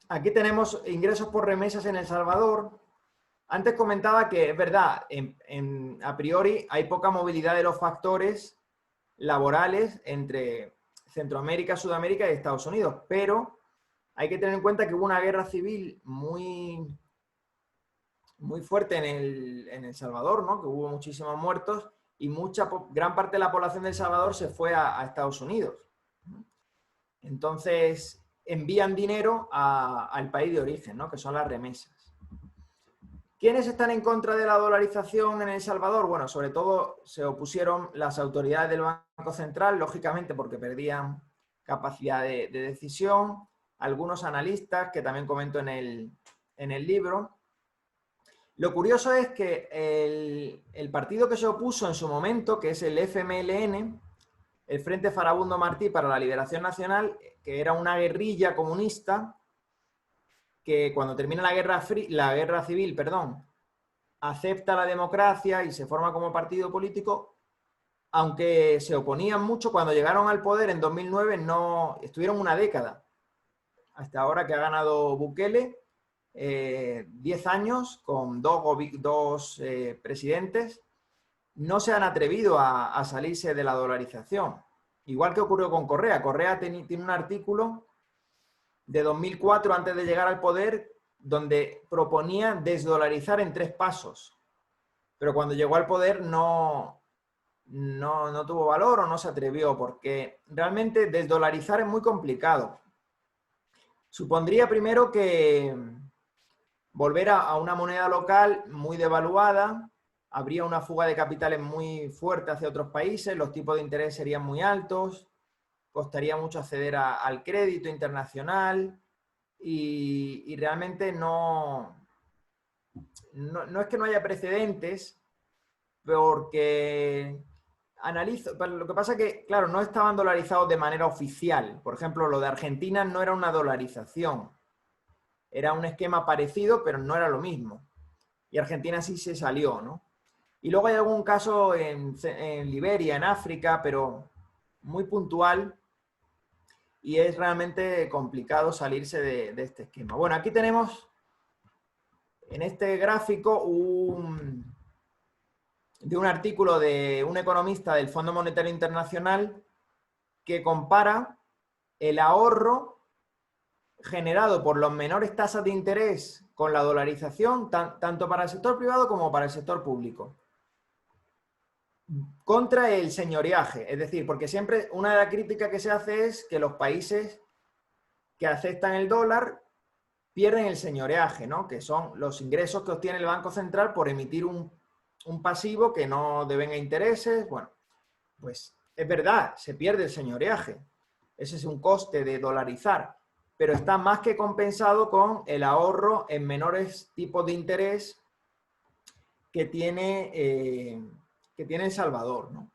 Aquí tenemos ingresos por remesas en El Salvador. Antes comentaba que es verdad, a priori hay poca movilidad de los factores laborales entre Centroamérica, Sudamérica y Estados Unidos, pero hay que tener en cuenta que hubo una guerra civil muy fuerte en El Salvador, ¿no? Que hubo muchísimos muertos y gran parte de la población de El Salvador se fue a Estados Unidos. Entonces envían dinero al país de origen, ¿no? Que son las remesas. ¿Quiénes están en contra de la dolarización en El Salvador? Bueno, sobre todo se opusieron las autoridades del Banco Central, lógicamente porque perdían capacidad de decisión, algunos analistas, que también comento en el libro. Lo curioso es que el partido que se opuso en su momento, que es el FMLN, el Frente Farabundo Martí para la Liberación Nacional, que era una guerrilla comunista, que cuando termina la guerra civil, acepta la democracia y se forma como partido político, aunque se oponían mucho, cuando llegaron al poder en 2009, estuvieron una década, hasta ahora que ha ganado Bukele, 10 años con dos presidentes, no se han atrevido a salirse de la dolarización. Igual que ocurrió con Correa. Correa tiene un artículo de 2004, antes de llegar al poder, donde proponía desdolarizar en 3 pasos. Pero cuando llegó al poder no tuvo valor o no se atrevió, porque realmente desdolarizar es muy complicado. Supondría primero que volver a una moneda local muy devaluada, habría una fuga de capitales muy fuerte hacia otros países, los tipos de interés serían muy altos, costaría mucho acceder al crédito internacional y realmente no es que no haya precedentes, porque lo que pasa es que, claro, no estaban dolarizados de manera oficial. Por ejemplo, lo de Argentina no era una dolarización, era un esquema parecido, pero no era lo mismo. Y Argentina sí se salió, ¿no? Y luego hay algún caso en Liberia, en África, pero muy puntual, y es realmente complicado salirse de este esquema. Bueno, aquí tenemos en este gráfico de un artículo de un economista del Fondo Monetario Internacional que compara el ahorro generado por las menores tasas de interés con la dolarización, tanto para el sector privado como para el sector público, contra el señoreaje. Es decir, porque siempre una de las críticas que se hace es que los países que aceptan el dólar pierden el señoreaje, ¿no? Que son los ingresos que obtiene el Banco Central por emitir un pasivo que no devenga intereses. Bueno, pues es verdad, se pierde el señoreaje. Ese es un coste de dolarizar, pero está más que compensado con el ahorro en menores tipos de interés que tiene El Salvador, ¿no?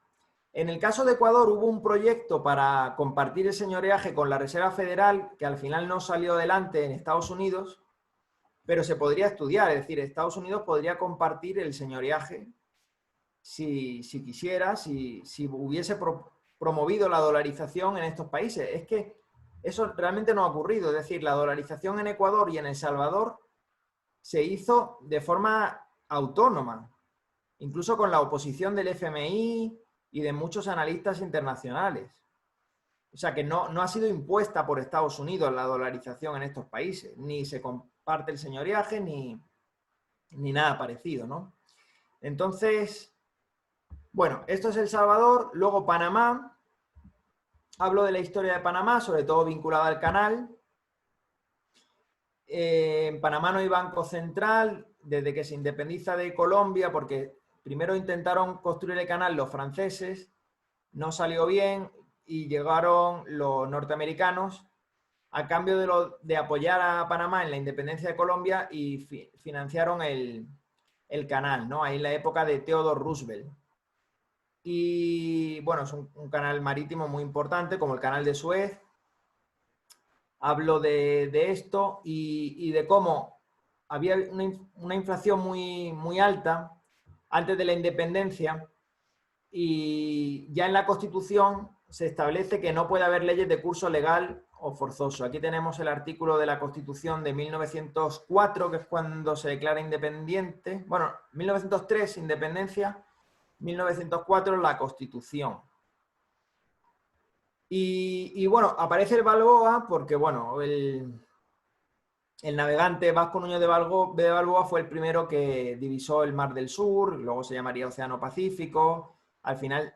En el caso de Ecuador hubo un proyecto para compartir el señoreaje con la Reserva Federal que al final no salió adelante en Estados Unidos, pero se podría estudiar. Es decir, Estados Unidos podría compartir el señoreaje si quisiera, si hubiese promovido la dolarización en estos países. Es que eso realmente no ha ocurrido. Es decir, la dolarización en Ecuador y en El Salvador se hizo de forma autónoma, incluso con la oposición del FMI y de muchos analistas internacionales. O sea que no ha sido impuesta por Estados Unidos la dolarización en estos países, ni se comparte el señoreaje, ni nada parecido, ¿no? Entonces, bueno, esto es El Salvador. Luego Panamá. Hablo de la historia de Panamá, sobre todo vinculada al canal. En Panamá no hay banco central desde que se independiza de Colombia, porque primero intentaron construir el canal los franceses, no salió bien y llegaron los norteamericanos a cambio de apoyar a Panamá en la independencia de Colombia y financiaron el canal, ¿no? Ahí en la época de Theodore Roosevelt. Y bueno, es un canal marítimo muy importante, como el canal de Suez. Hablo de esto y de cómo había una inflación muy alta antes de la independencia, y ya en la Constitución se establece que no puede haber leyes de curso legal o forzoso. Aquí tenemos el artículo de la Constitución de 1904, que es cuando se declara independiente. Bueno, 1903 independencia, 1904 la Constitución. Y bueno, aparece el Balboa porque, bueno, el navegante Vasco Núñez de Balboa fue el primero que divisó el Mar del Sur, luego se llamaría Océano Pacífico, al final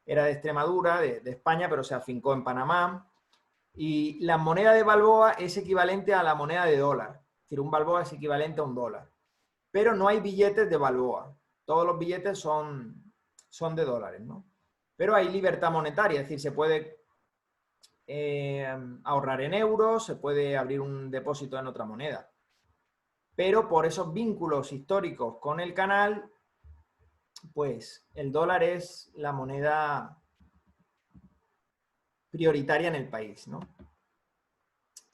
era de Extremadura, de España, pero se afincó en Panamá. Y la moneda de Balboa es equivalente a la moneda de dólar, es decir, un Balboa es equivalente a un dólar. Pero no hay billetes de Balboa, todos los billetes son de dólares, ¿no? Pero hay libertad monetaria, es decir, se puede ahorrar en euros, se puede abrir un depósito en otra moneda. Pero por esos vínculos históricos con el canal, pues el dólar es la moneda prioritaria en el país, ¿no?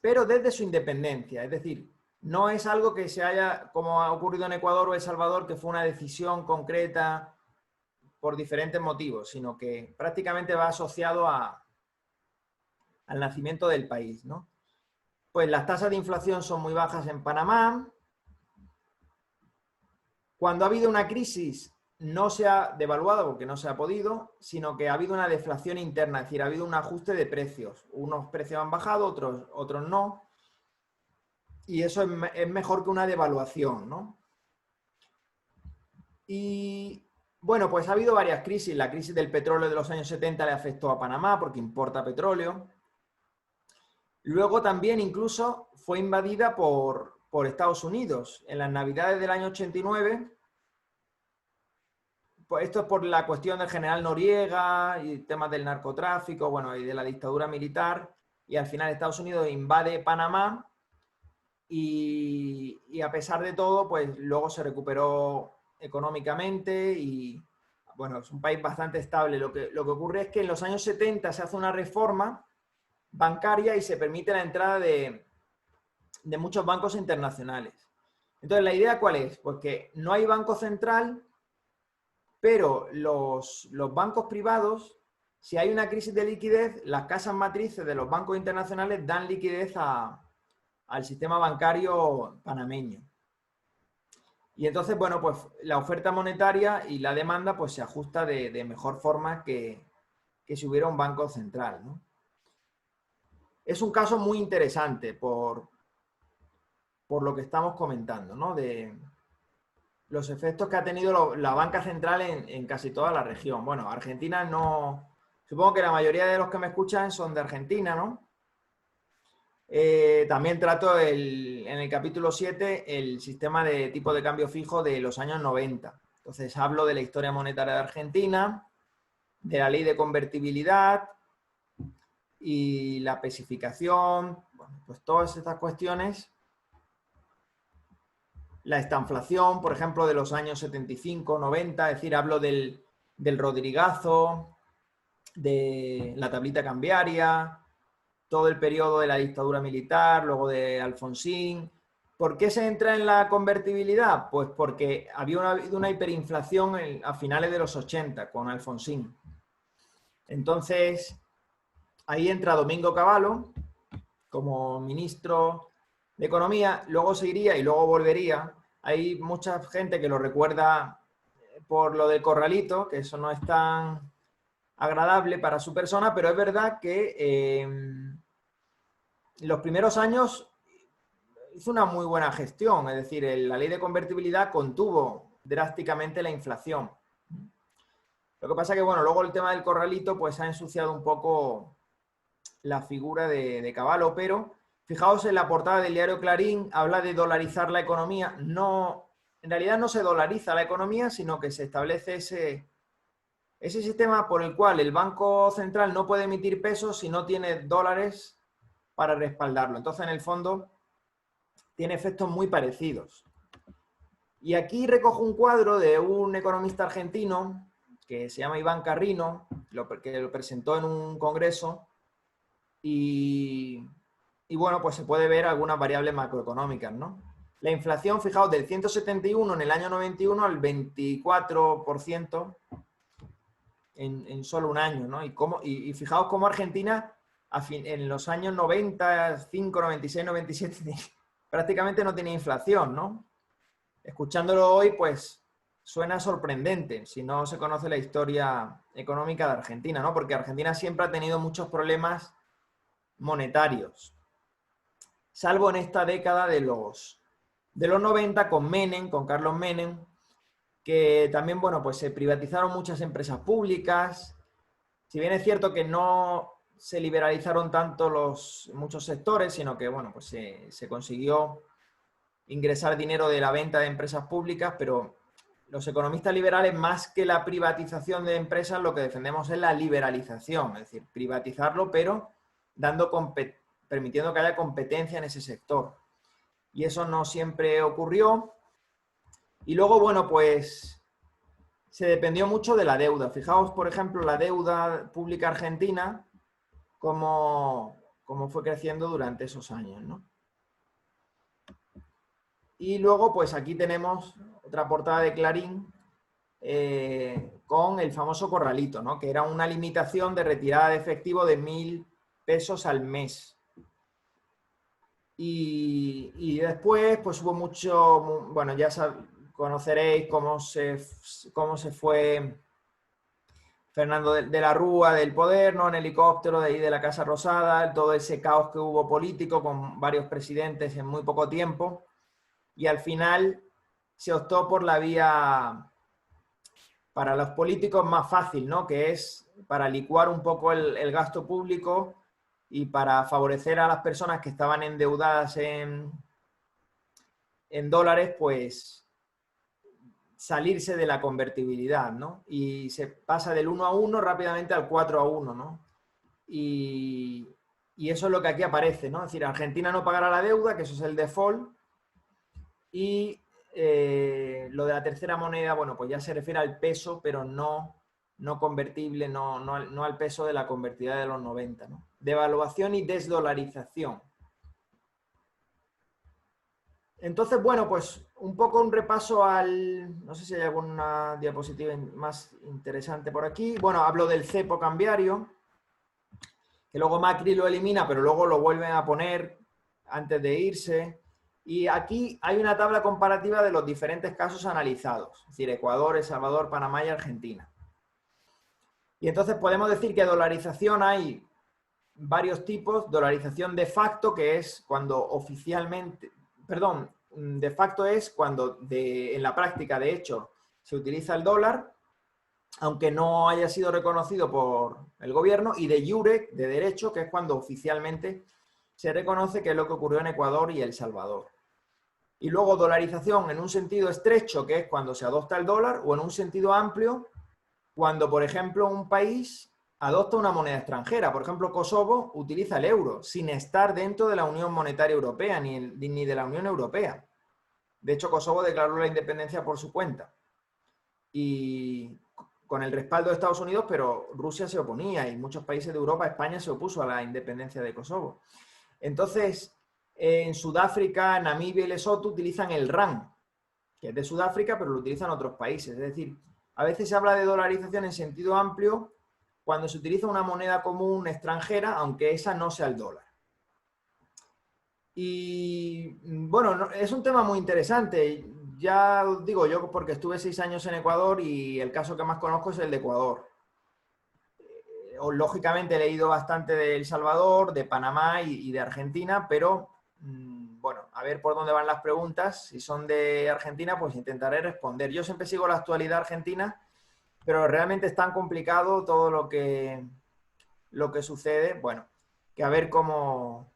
Pero desde su independencia, es decir, no es algo que se haya, como ha ocurrido en Ecuador o El Salvador, que fue una decisión concreta por diferentes motivos, sino que prácticamente va asociado al nacimiento del país, ¿no? Pues las tasas de inflación son muy bajas en Panamá. Cuando ha habido una crisis no se ha devaluado porque no se ha podido, sino que ha habido una deflación interna, es decir, ha habido un ajuste de precios. Unos precios han bajado, otros no. Y eso es mejor que una devaluación, ¿no? Y bueno, pues ha habido varias crisis. La crisis del petróleo de los años 70 le afectó a Panamá porque importa petróleo. Luego también incluso fue invadida por Estados Unidos. En las Navidades del año 89, pues esto es por la cuestión del general Noriega y temas del narcotráfico, bueno, y de la dictadura militar, y al final Estados Unidos invade Panamá y a pesar de todo, pues luego se recuperó económicamente y, bueno, es un país bastante estable. Lo que ocurre es que en los años 70 se hace una reforma bancaria y se permite la entrada de muchos bancos internacionales. Entonces, ¿la idea cuál es? Pues que no hay banco central, pero los bancos privados, si hay una crisis de liquidez, las casas matrices de los bancos internacionales dan liquidez al sistema bancario panameño. Y entonces, bueno, pues la oferta monetaria y la demanda pues se ajusta de mejor forma que si hubiera un banco central, ¿no? Es un caso muy interesante por lo que estamos comentando, ¿no? De los efectos que ha tenido la banca central en casi toda la región. Bueno, Argentina no... Supongo que la mayoría de los que me escuchan son de Argentina, ¿no? También trato en el capítulo 7 el sistema de tipo de cambio fijo de los años 90. Entonces hablo de la historia monetaria de Argentina, de la ley de convertibilidad y la especificación, bueno, pues todas estas cuestiones. La estanflación, por ejemplo, de los años 75, 90, es decir, hablo del Rodrigazo, de la tablita cambiaria, todo el periodo de la dictadura militar, luego de Alfonsín. ¿Por qué se entra en la convertibilidad? Pues porque había habido una hiperinflación a finales de los 80 con Alfonsín. Entonces, ahí entra Domingo Cavallo como ministro de Economía, luego se iría y luego volvería. Hay mucha gente que lo recuerda por lo del corralito, que eso no es tan agradable para su persona, pero es verdad que en los primeros años hizo una muy buena gestión, es decir, la ley de convertibilidad contuvo drásticamente la inflación. Lo que pasa que, bueno, luego el tema del corralito pues ha ensuciado un poco la figura de Cavallo, pero fijaos en la portada del diario Clarín, habla de dolarizar la economía. No, en realidad no se dolariza la economía, sino que se establece ese sistema por el cual el Banco Central no puede emitir pesos si no tiene dólares para respaldarlo. Entonces, en el fondo, tiene efectos muy parecidos. Y aquí recojo un cuadro de un economista argentino que se llama Iván Carrino, que lo presentó en un congreso, y bueno, pues se puede ver algunas variables macroeconómicas, ¿no? La inflación, fijaos, del 171 en el año 91 al 24% en solo un año, ¿no? Y fijaos cómo Argentina en los años 95, 96, 97 prácticamente no tenía inflación, ¿no? Escuchándolo hoy, pues suena sorprendente si no se conoce la historia económica de Argentina, ¿no? Porque Argentina siempre ha tenido muchos problemas monetarios, salvo en esta década de los 90 con Menem, con Carlos Menem, que también, bueno, pues se privatizaron muchas empresas públicas. Si bien es cierto que no se liberalizaron tanto muchos sectores, sino que, bueno, pues se consiguió ingresar dinero de la venta de empresas públicas, pero los economistas liberales, más que la privatización de empresas, lo que defendemos es la liberalización, es decir, privatizarlo, pero permitiendo que haya competencia en ese sector. Y eso no siempre ocurrió. Y luego, bueno, pues se dependió mucho de la deuda. Fijaos, por ejemplo, la deuda pública argentina, cómo fue creciendo durante esos años, ¿no? Y luego, pues aquí tenemos otra portada de Clarín con el famoso corralito, ¿no? Que era una limitación de retirada de efectivo de 1.000 pesos al mes. Y después, pues hubo mucho, bueno, ya conoceréis cómo se fue Fernando de la Rúa del poder, ¿no? En helicóptero de ahí de la Casa Rosada, todo ese caos que hubo político con varios presidentes en muy poco tiempo. Y al final se optó por la vía para los políticos más fácil, ¿no? Que es para licuar un poco el gasto público y para favorecer a las personas que estaban endeudadas en dólares, pues salirse de la convertibilidad, ¿no? Y se pasa del 1-1 rápidamente al 4-1, ¿no? Y eso es lo que aquí aparece, ¿no? Es decir, Argentina no pagará la deuda, que eso es el default, y lo de la tercera moneda, bueno, pues ya se refiere al peso, pero no convertible, no al peso de la convertida de los 90, ¿no? Devaluación y desdolarización. Entonces, bueno, pues un poco un repaso no sé si hay alguna diapositiva más interesante por aquí. Bueno, hablo del cepo cambiario, que luego Macri lo elimina, pero luego lo vuelven a poner antes de irse. Y aquí hay una tabla comparativa de los diferentes casos analizados, es decir, Ecuador, El Salvador, Panamá y Argentina. Y entonces podemos decir que dolarización hay varios tipos. Dolarización de facto, que es cuando oficialmente, perdón, de facto es cuando en la práctica, de hecho, se utiliza el dólar, aunque no haya sido reconocido por el gobierno, y de jure, de derecho, que es cuando oficialmente se reconoce, que es lo que ocurrió en Ecuador y El Salvador. Y luego dolarización en un sentido estrecho, que es cuando se adopta el dólar, o en un sentido amplio, cuando, por ejemplo, un país adopta una moneda extranjera. Por ejemplo, Kosovo utiliza el euro sin estar dentro de la Unión Monetaria Europea ni de la Unión Europea. De hecho, Kosovo declaró la independencia por su cuenta y con el respaldo de Estados Unidos, pero Rusia se oponía y muchos países de Europa, España se opuso a la independencia de Kosovo. Entonces, en Sudáfrica, Namibia y Lesoto utilizan el rand, que es de Sudáfrica, pero lo utilizan otros países. Es decir, a veces se habla de dolarización en sentido amplio cuando se utiliza una moneda común extranjera, aunque esa no sea el dólar. Y bueno, es un tema muy interesante. Ya os digo yo, porque estuve 6 años en Ecuador y el caso que más conozco es el de Ecuador. Lógicamente he leído bastante de El Salvador, de Panamá y de Argentina, pero bueno, a ver por dónde van las preguntas. Si son de Argentina, pues intentaré responder. Yo siempre sigo la actualidad argentina, pero realmente es tan complicado todo lo que sucede, bueno, que a ver cómo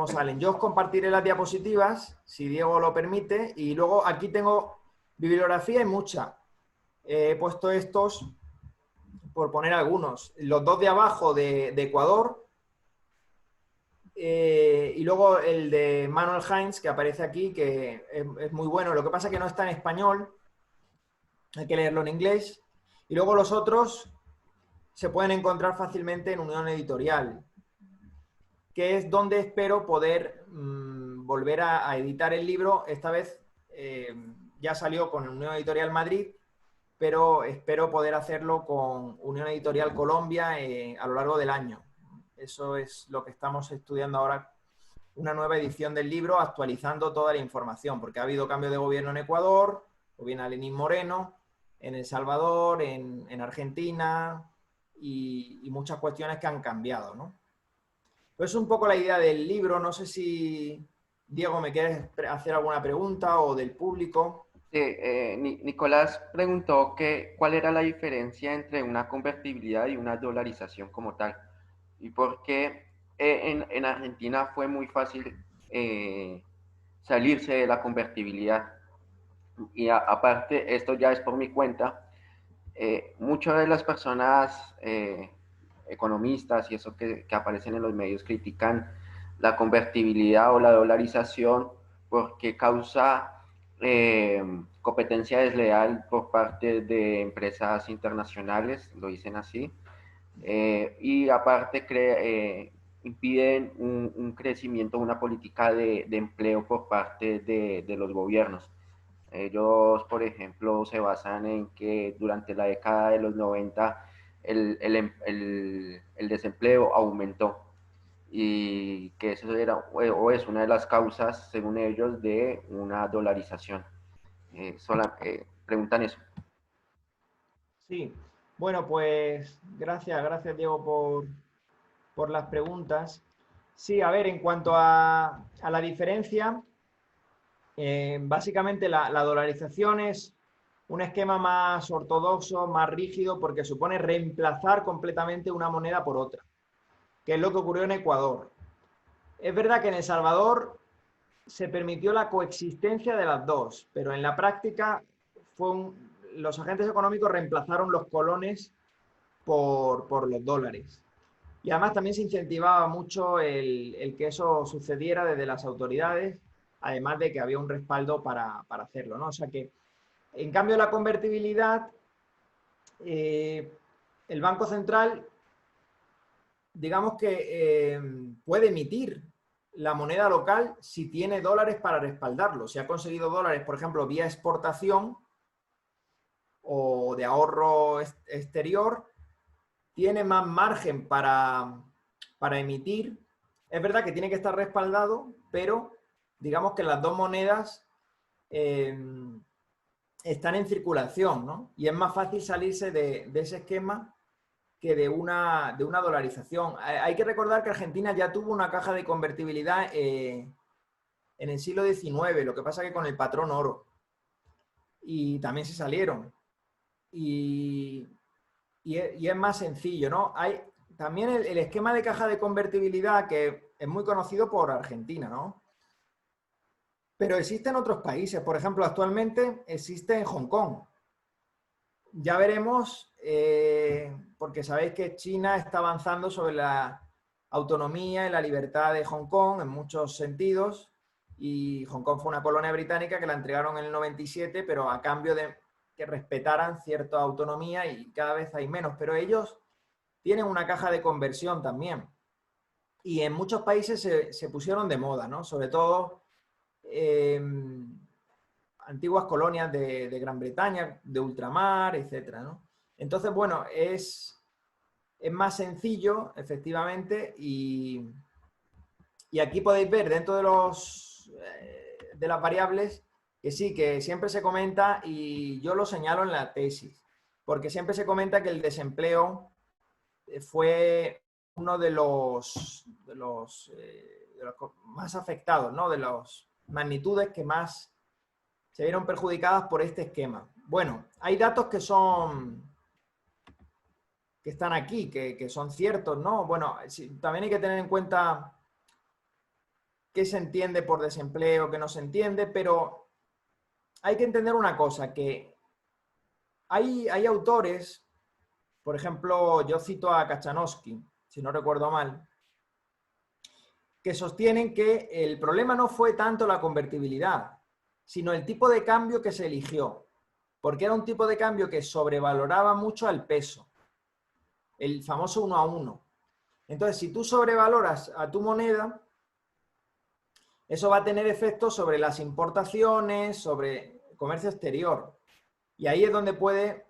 salen. Yo os compartiré las diapositivas, si Diego lo permite, y luego aquí tengo bibliografía y mucha. He puesto estos por poner algunos. Los dos de abajo de Ecuador, y luego el de Manuel Heinz, que aparece aquí, que es muy bueno. Lo que pasa es que no está en español, hay que leerlo en inglés. Y luego los otros se pueden encontrar fácilmente en Unión Editorial, que es donde espero poder volver a editar el libro. Esta vez ya salió con Unión Editorial Madrid, pero espero poder hacerlo con Unión Editorial Colombia a lo largo del año. Eso es lo que estamos estudiando ahora, una nueva edición del libro, actualizando toda la información, porque ha habido cambio de gobierno en Ecuador, o bien a Lenín Moreno, en El Salvador, en Argentina, y muchas cuestiones que han cambiado, ¿no? Pues es un poco la idea del libro. No sé si, Diego, me quieres hacer alguna pregunta o del público. Sí, Nicolás preguntó cuál era la diferencia entre una convertibilidad y una dolarización como tal, y por qué en Argentina fue muy fácil salirse de la convertibilidad. Y aparte, esto ya es por mi cuenta, muchas de las personas economistas y eso que aparecen en los medios critican la convertibilidad o la dolarización porque causa competencia desleal por parte de empresas internacionales, lo dicen así, y aparte impiden un crecimiento, una política de empleo por parte de los gobiernos. Ellos, por ejemplo, se basan en que durante la década de los 90 el desempleo aumentó y que eso era o es una de las causas, según ellos, de una dolarización. Preguntan eso. Sí, bueno, pues gracias Diego por las preguntas. Sí, a ver, en cuanto a la diferencia, básicamente la dolarización es un esquema más ortodoxo, más rígido, porque supone reemplazar completamente una moneda por otra, que es lo que ocurrió en Ecuador. Es verdad que en El Salvador se permitió la coexistencia de las dos, pero en la práctica los agentes económicos reemplazaron los colones por los dólares. Y además también se incentivaba mucho el que eso sucediera desde las autoridades, además de que había un respaldo para hacerlo, ¿no? O sea que, en cambio, la convertibilidad, el Banco Central, digamos que puede emitir la moneda local si tiene dólares para respaldarlo. Si ha conseguido dólares, por ejemplo, vía exportación o de ahorro exterior, tiene más margen para emitir. Es verdad que tiene que estar respaldado, pero digamos que las dos monedas están en circulación, ¿no? Y es más fácil salirse de ese esquema que de una dolarización. Hay que recordar que Argentina ya tuvo una caja de convertibilidad en el siglo XIX, lo que pasa que con el patrón oro. Y también se salieron. Y es más sencillo, ¿no? Hay también el esquema de caja de convertibilidad, que es muy conocido por Argentina, ¿no? Pero existe en otros países. Por ejemplo, actualmente existe en Hong Kong. Ya veremos, porque sabéis que China está avanzando sobre la autonomía y la libertad de Hong Kong en muchos sentidos, y Hong Kong fue una colonia británica que la entregaron en el 97, pero a cambio de que respetaran cierta autonomía, y cada vez hay menos, pero ellos tienen una caja de conversión también. Y en muchos países se pusieron de moda, ¿no? Sobre todo antiguas colonias de Gran Bretaña, de ultramar, etcétera, ¿no? Entonces, bueno, es más sencillo, efectivamente, y aquí podéis ver dentro de las variables que sí, que siempre se comenta, y yo lo señalo en la tesis, porque siempre se comenta que el desempleo fue uno de los más afectados, ¿no? De las magnitudes que más se vieron perjudicadas por este esquema. Bueno, hay datos que están aquí, que son ciertos, ¿no? Bueno, también hay que tener en cuenta qué se entiende por desempleo, qué no se entiende, pero hay que entender una cosa, que hay autores, por ejemplo, yo cito a Kachanowski, si no recuerdo mal, que sostienen que el problema no fue tanto la convertibilidad, sino el tipo de cambio que se eligió, porque era un tipo de cambio que sobrevaloraba mucho al peso, el famoso 1 a 1. Entonces, si tú sobrevaloras a tu moneda, eso va a tener efectos sobre las importaciones, sobre el comercio exterior. Y ahí es donde puede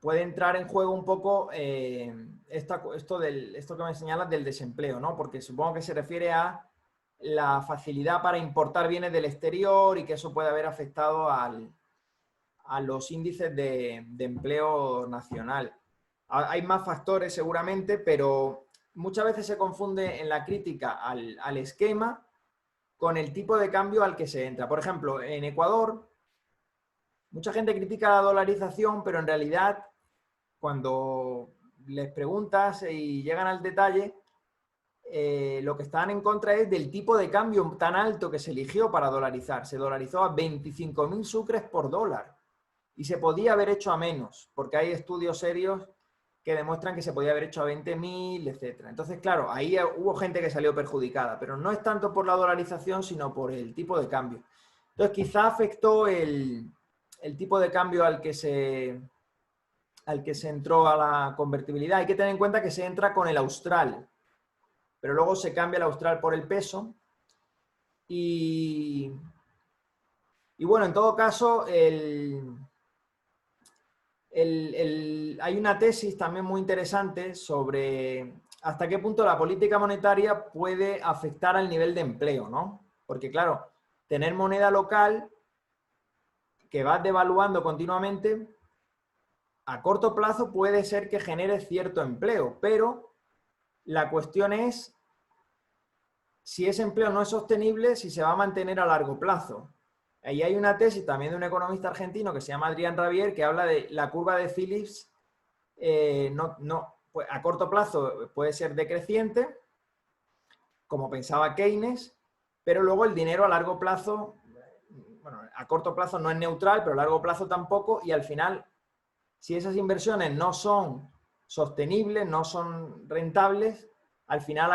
entrar en juego un poco esto que me señalas del desempleo, ¿no? Porque supongo que se refiere a la facilidad para importar bienes del exterior, y que eso puede haber afectado a los índices de empleo nacional. Hay más factores seguramente, pero muchas veces se confunde en la crítica al esquema con el tipo de cambio al que se entra. Por ejemplo, en Ecuador, mucha gente critica la dolarización, pero en realidad, cuando les preguntas y llegan al detalle, lo que están en contra es del tipo de cambio tan alto que se eligió para dolarizar. Se dolarizó a 25.000 sucres por dólar. Y se podía haber hecho a menos, porque hay estudios serios que demuestran que se podía haber hecho a 20.000, etc. Entonces, claro, ahí hubo gente que salió perjudicada, pero no es tanto por la dolarización, sino por el tipo de cambio. Entonces, quizá afectó el tipo de cambio al que se entró a la convertibilidad. Hay que tener en cuenta que se entra con el austral, pero luego se cambia el austral por el peso. Y bueno, en todo caso, hay una tesis también muy interesante sobre hasta qué punto la política monetaria puede afectar al nivel de empleo, ¿no? Porque, claro, tener moneda local que va devaluando continuamente, a corto plazo puede ser que genere cierto empleo, pero la cuestión es si ese empleo no es sostenible, si se va a mantener a largo plazo. Ahí hay una tesis también de un economista argentino que se llama Adrián Rabier, que habla de la curva de Phillips. Pues a corto plazo puede ser decreciente, como pensaba Keynes, pero luego el dinero a largo plazo, bueno, a corto plazo no es neutral, pero a largo plazo tampoco, y al final, si esas inversiones no son sostenibles, no son rentables, al final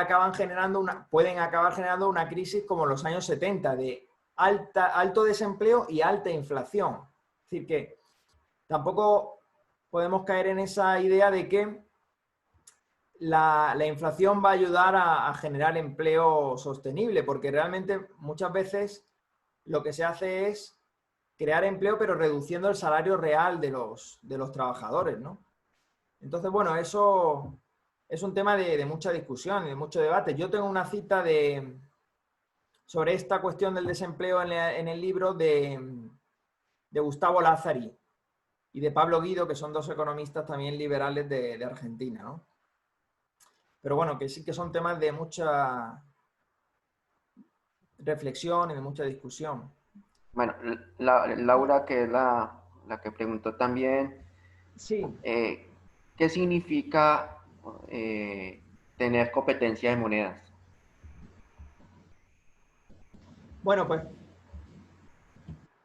pueden acabar generando una crisis como en los años 70, de alto desempleo y alta inflación. Es decir, que tampoco podemos caer en esa idea de que la inflación va a ayudar a generar empleo sostenible, porque realmente muchas veces lo que se hace es crear empleo, pero reduciendo el salario real de los trabajadores, ¿no? Entonces, bueno, eso es un tema de mucha discusión y de mucho debate. Yo tengo una cita de sobre esta cuestión del desempleo en el libro de Gustavo Lázari y de Pablo Guido, que son dos economistas también liberales de Argentina, ¿no? Pero bueno, que sí que son temas de mucha reflexión y de mucha discusión. Bueno, Laura, que es la que preguntó también, Sí, ¿qué significa tener competencia de monedas? bueno, pues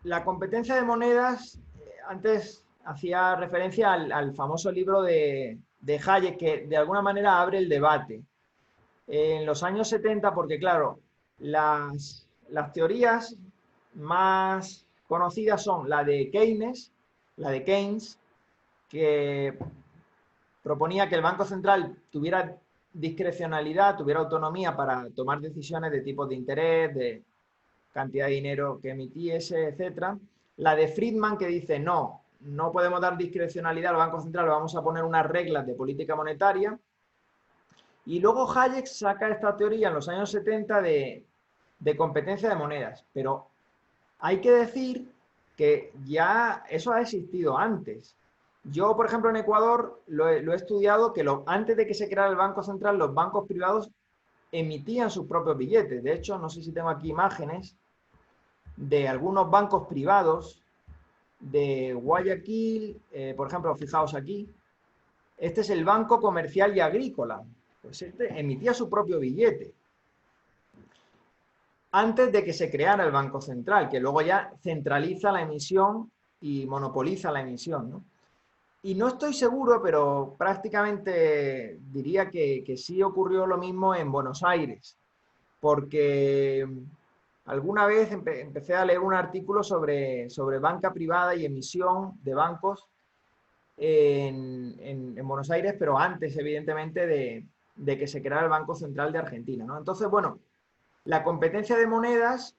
la competencia de monedas, antes hacía referencia al famoso libro de Hayek, que de alguna manera abre el debate. En los años 70, porque claro, las teorías más conocidas son la de Keynes, que proponía que el Banco Central tuviera discrecionalidad, tuviera autonomía para tomar decisiones de tipos de interés, de cantidad de dinero que emitiese, etcétera. La de Friedman, que dice no, no podemos dar discrecionalidad al Banco Central, vamos a poner unas reglas de política monetaria. Y luego Hayek saca esta teoría en los años 70 de competencia de monedas. Pero hay que decir que ya eso ha existido antes. Yo, por ejemplo, en Ecuador lo he estudiado que antes de que se creara el Banco Central, los bancos privados emitían sus propios billetes. De hecho, no sé si tengo aquí imágenes de algunos bancos privados de Guayaquil, por ejemplo, fijaos aquí, este es el Banco Comercial y Agrícola, pues este emitía su propio billete antes de que se creara el Banco Central, que luego ya centraliza la emisión y monopoliza la emisión, ¿no? Y no estoy seguro, pero prácticamente diría que sí ocurrió lo mismo en Buenos Aires, porque alguna vez empecé a leer un artículo sobre banca privada y emisión de bancos en Buenos Aires, pero antes, evidentemente, de que se creara el Banco Central de Argentina, ¿no? Entonces, bueno, la competencia de monedas,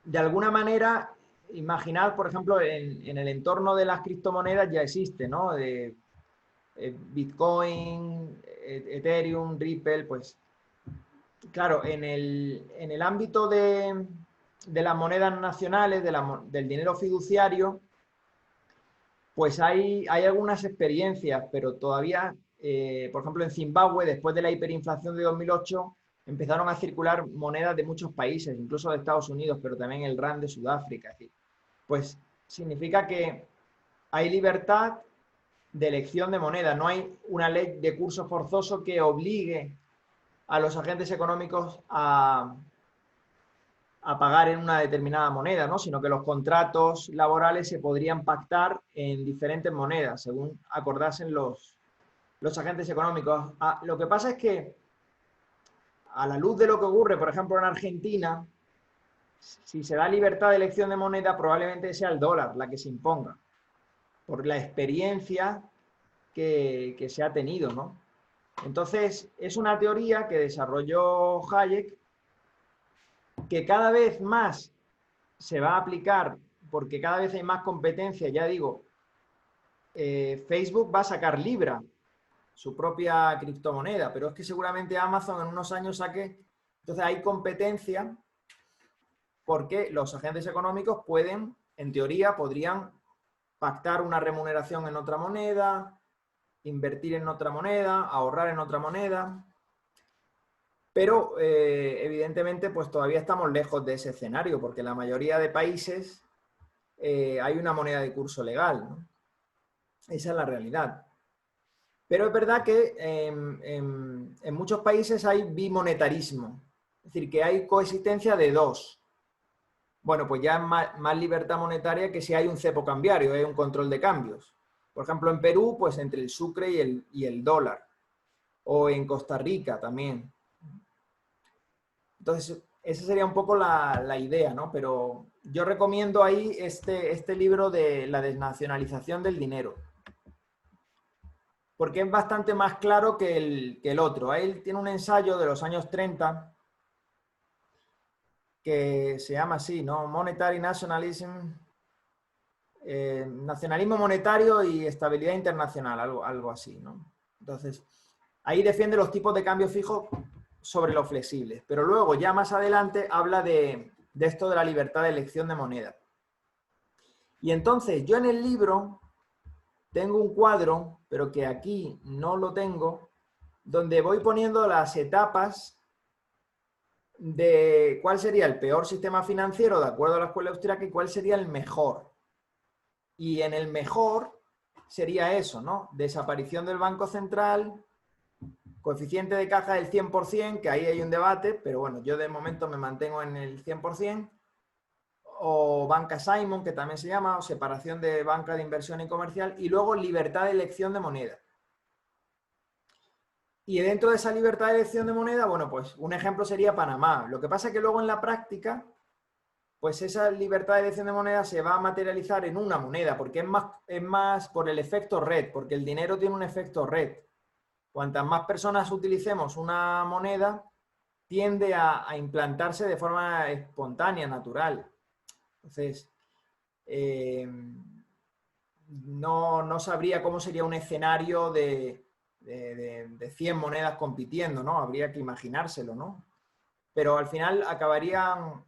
de alguna manera, imaginad, por ejemplo, en el entorno de las criptomonedas ya existe, ¿no? De Bitcoin, Ethereum, Ripple, pues claro, en el ámbito de las monedas nacionales, del dinero fiduciario, pues hay algunas experiencias, pero todavía, por ejemplo, en Zimbabue, después de la hiperinflación de 2008, empezaron a circular monedas de muchos países, incluso de Estados Unidos, pero también el RAN de Sudáfrica. Es decir, pues significa que hay libertad de elección de moneda, no hay una ley de curso forzoso que obligue a los agentes económicos a pagar en una determinada moneda, ¿no? Sino que los contratos laborales se podrían pactar en diferentes monedas, según acordasen los agentes económicos. Lo que pasa es que, a la luz de lo que ocurre, por ejemplo, en Argentina, si se da libertad de elección de moneda, probablemente sea el dólar la que se imponga, por la experiencia que se ha tenido, ¿no? Entonces, es una teoría que desarrolló Hayek, que cada vez más se va a aplicar porque cada vez hay más competencia. Ya digo, Facebook va a sacar Libra, su propia criptomoneda, pero es que seguramente Amazon en unos años saque. Entonces hay competencia porque los agentes económicos pueden, en teoría, podrían pactar una remuneración en otra moneda, invertir en otra moneda, ahorrar en otra moneda. Pero evidentemente pues todavía estamos lejos de ese escenario, porque en la mayoría de países hay una moneda de curso legal, ¿no? Esa es la realidad. Pero es verdad que en muchos países hay bimonetarismo, es decir, que hay coexistencia de dos. Bueno, pues ya es más libertad monetaria que si hay un cepo cambiario, hay un control de cambios. Por ejemplo, en Perú, pues entre el sucre y el dólar. O en Costa Rica también. Entonces, esa sería un poco la idea, ¿no? Pero yo recomiendo ahí este libro de la desnacionalización del dinero, porque es bastante más claro que el otro. Él tiene un ensayo de los años 30 que se llama así, ¿no? Monetary Nationalism, nacionalismo monetario y estabilidad internacional, algo así, ¿no? Entonces, ahí defiende los tipos de cambio fijo sobre lo flexible. Pero luego, ya más adelante, habla de esto de la libertad de elección de moneda. Y entonces, yo en el libro tengo un cuadro, pero que aquí no lo tengo, donde voy poniendo las etapas de cuál sería el peor sistema financiero de acuerdo a la escuela austríaca y cuál sería el mejor. Y en el mejor sería eso, ¿no? Desaparición del Banco Central, coeficiente de caja del 100%, que ahí hay un debate, pero bueno, yo de momento me mantengo en el 100%, o banca Simon, que también se llama, o separación de banca de inversión y comercial, y luego libertad de elección de moneda. Y dentro de esa libertad de elección de moneda, bueno, pues un ejemplo sería Panamá. Lo que pasa es que luego en la práctica, pues esa libertad de elección de moneda se va a materializar en una moneda, porque es más por el efecto red, porque el dinero tiene un efecto red. Cuantas más personas utilicemos una moneda, tiende a implantarse de forma espontánea, natural. Entonces, no sabría cómo sería un escenario de 100 monedas compitiendo, ¿no? Habría que imaginárselo, ¿no? Pero al final acabarían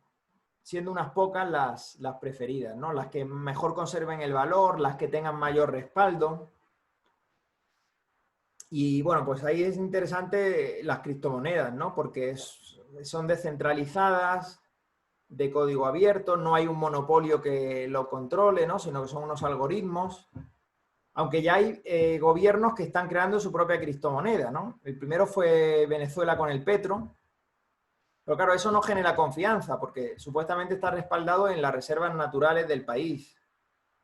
siendo unas pocas las preferidas, ¿no? Las que mejor conserven el valor, las que tengan mayor respaldo. Y bueno, pues ahí es interesante las criptomonedas, ¿no? Porque son descentralizadas, de código abierto, no hay un monopolio que lo controle, ¿no? Sino que son unos algoritmos. Aunque ya hay gobiernos que están creando su propia criptomoneda, ¿no? El primero fue Venezuela con el Petro. Pero claro, eso no genera confianza porque supuestamente está respaldado en las reservas naturales del país,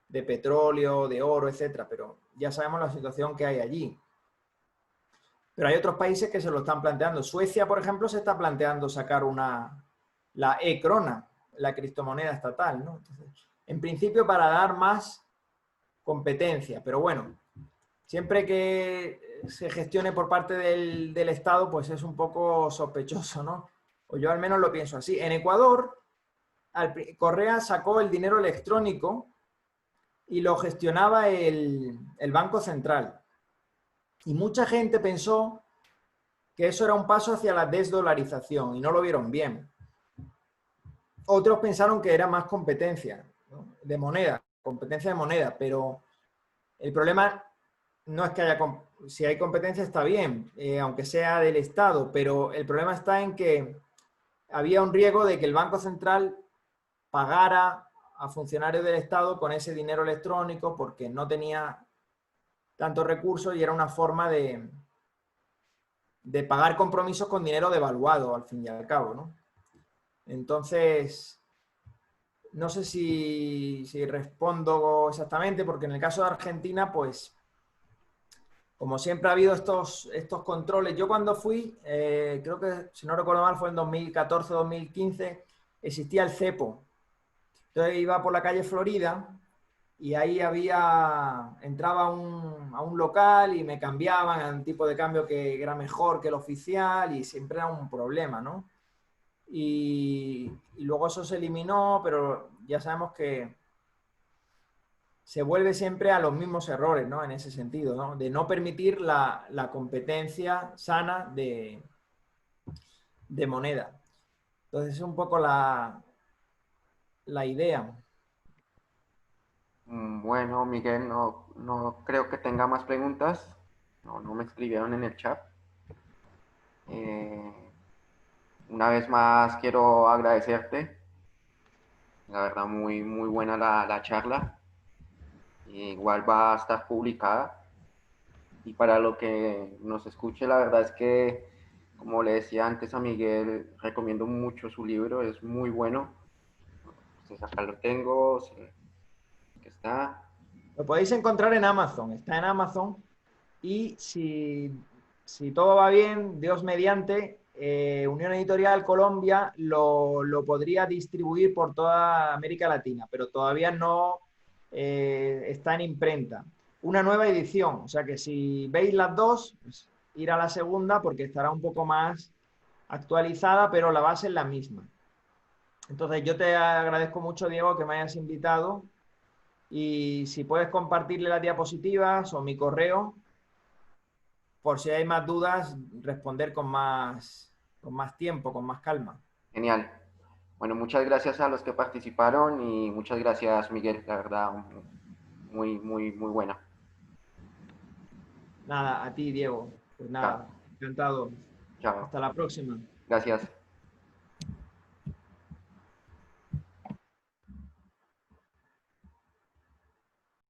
de petróleo, de oro, etcétera. Pero ya sabemos la situación que hay allí. Pero hay otros países que se lo están planteando. Suecia, por ejemplo, se está planteando sacar la e-krona, la criptomoneda estatal, ¿no? Entonces, en principio para dar más competencia, pero bueno, siempre que se gestione por parte del Estado, pues es un poco sospechoso, ¿no? O yo al menos lo pienso así. En Ecuador, Correa sacó el dinero electrónico y lo gestionaba el Banco Central. Y mucha gente pensó que eso era un paso hacia la desdolarización y no lo vieron bien. Otros pensaron que era más competencia, ¿no? De moneda, competencia de moneda, pero el problema no es que haya, si hay competencia está bien, aunque sea del Estado, pero el problema está en que había un riesgo de que el Banco Central pagara a funcionarios del Estado con ese dinero electrónico porque no tenía tantos recursos y era una forma de pagar compromisos con dinero devaluado, al fin y al cabo, ¿no? Entonces, no sé si respondo exactamente, porque en el caso de Argentina, pues, como siempre ha habido estos controles. Yo cuando fui, creo que, si no recuerdo mal, fue en 2014-2015, existía el cepo. Entonces iba por la calle Florida y ahí entraba a un local y me cambiaban a un tipo de cambio que era mejor que el oficial y siempre era un problema, ¿no? Y luego eso se eliminó, pero ya sabemos que se vuelve siempre a los mismos errores, ¿no? En ese sentido, ¿no? De no permitir la competencia sana de moneda. Entonces es un poco la idea. Bueno, Miguel, no creo que tenga más preguntas. No me escribieron en el chat. Una vez más quiero agradecerte. La verdad, muy buena la charla. Igual va a estar publicada. Y para lo que nos escuche, la verdad es que, como le decía antes a Miguel, recomiendo mucho su libro, es muy bueno. Entonces acá lo tengo, que está. Lo podéis encontrar en Amazon, está en Amazon. Y si todo va bien, Dios mediante, Unión Editorial Colombia lo podría distribuir por toda América Latina, pero todavía no está en imprenta. Una nueva edición, o sea que si veis las dos, pues, ir a la segunda porque estará un poco más actualizada, pero la base es la misma. Entonces yo te agradezco mucho, Diego, que me hayas invitado y si puedes compartirle las diapositivas o mi correo, por si hay más dudas, responder con más con más tiempo, con más calma. Genial. Bueno, muchas gracias a los que participaron y muchas gracias, Miguel. La verdad, muy, muy, muy buena. Nada, a ti, Diego. Pues Chao. nada, encantado. Chao. Hasta la próxima. Gracias.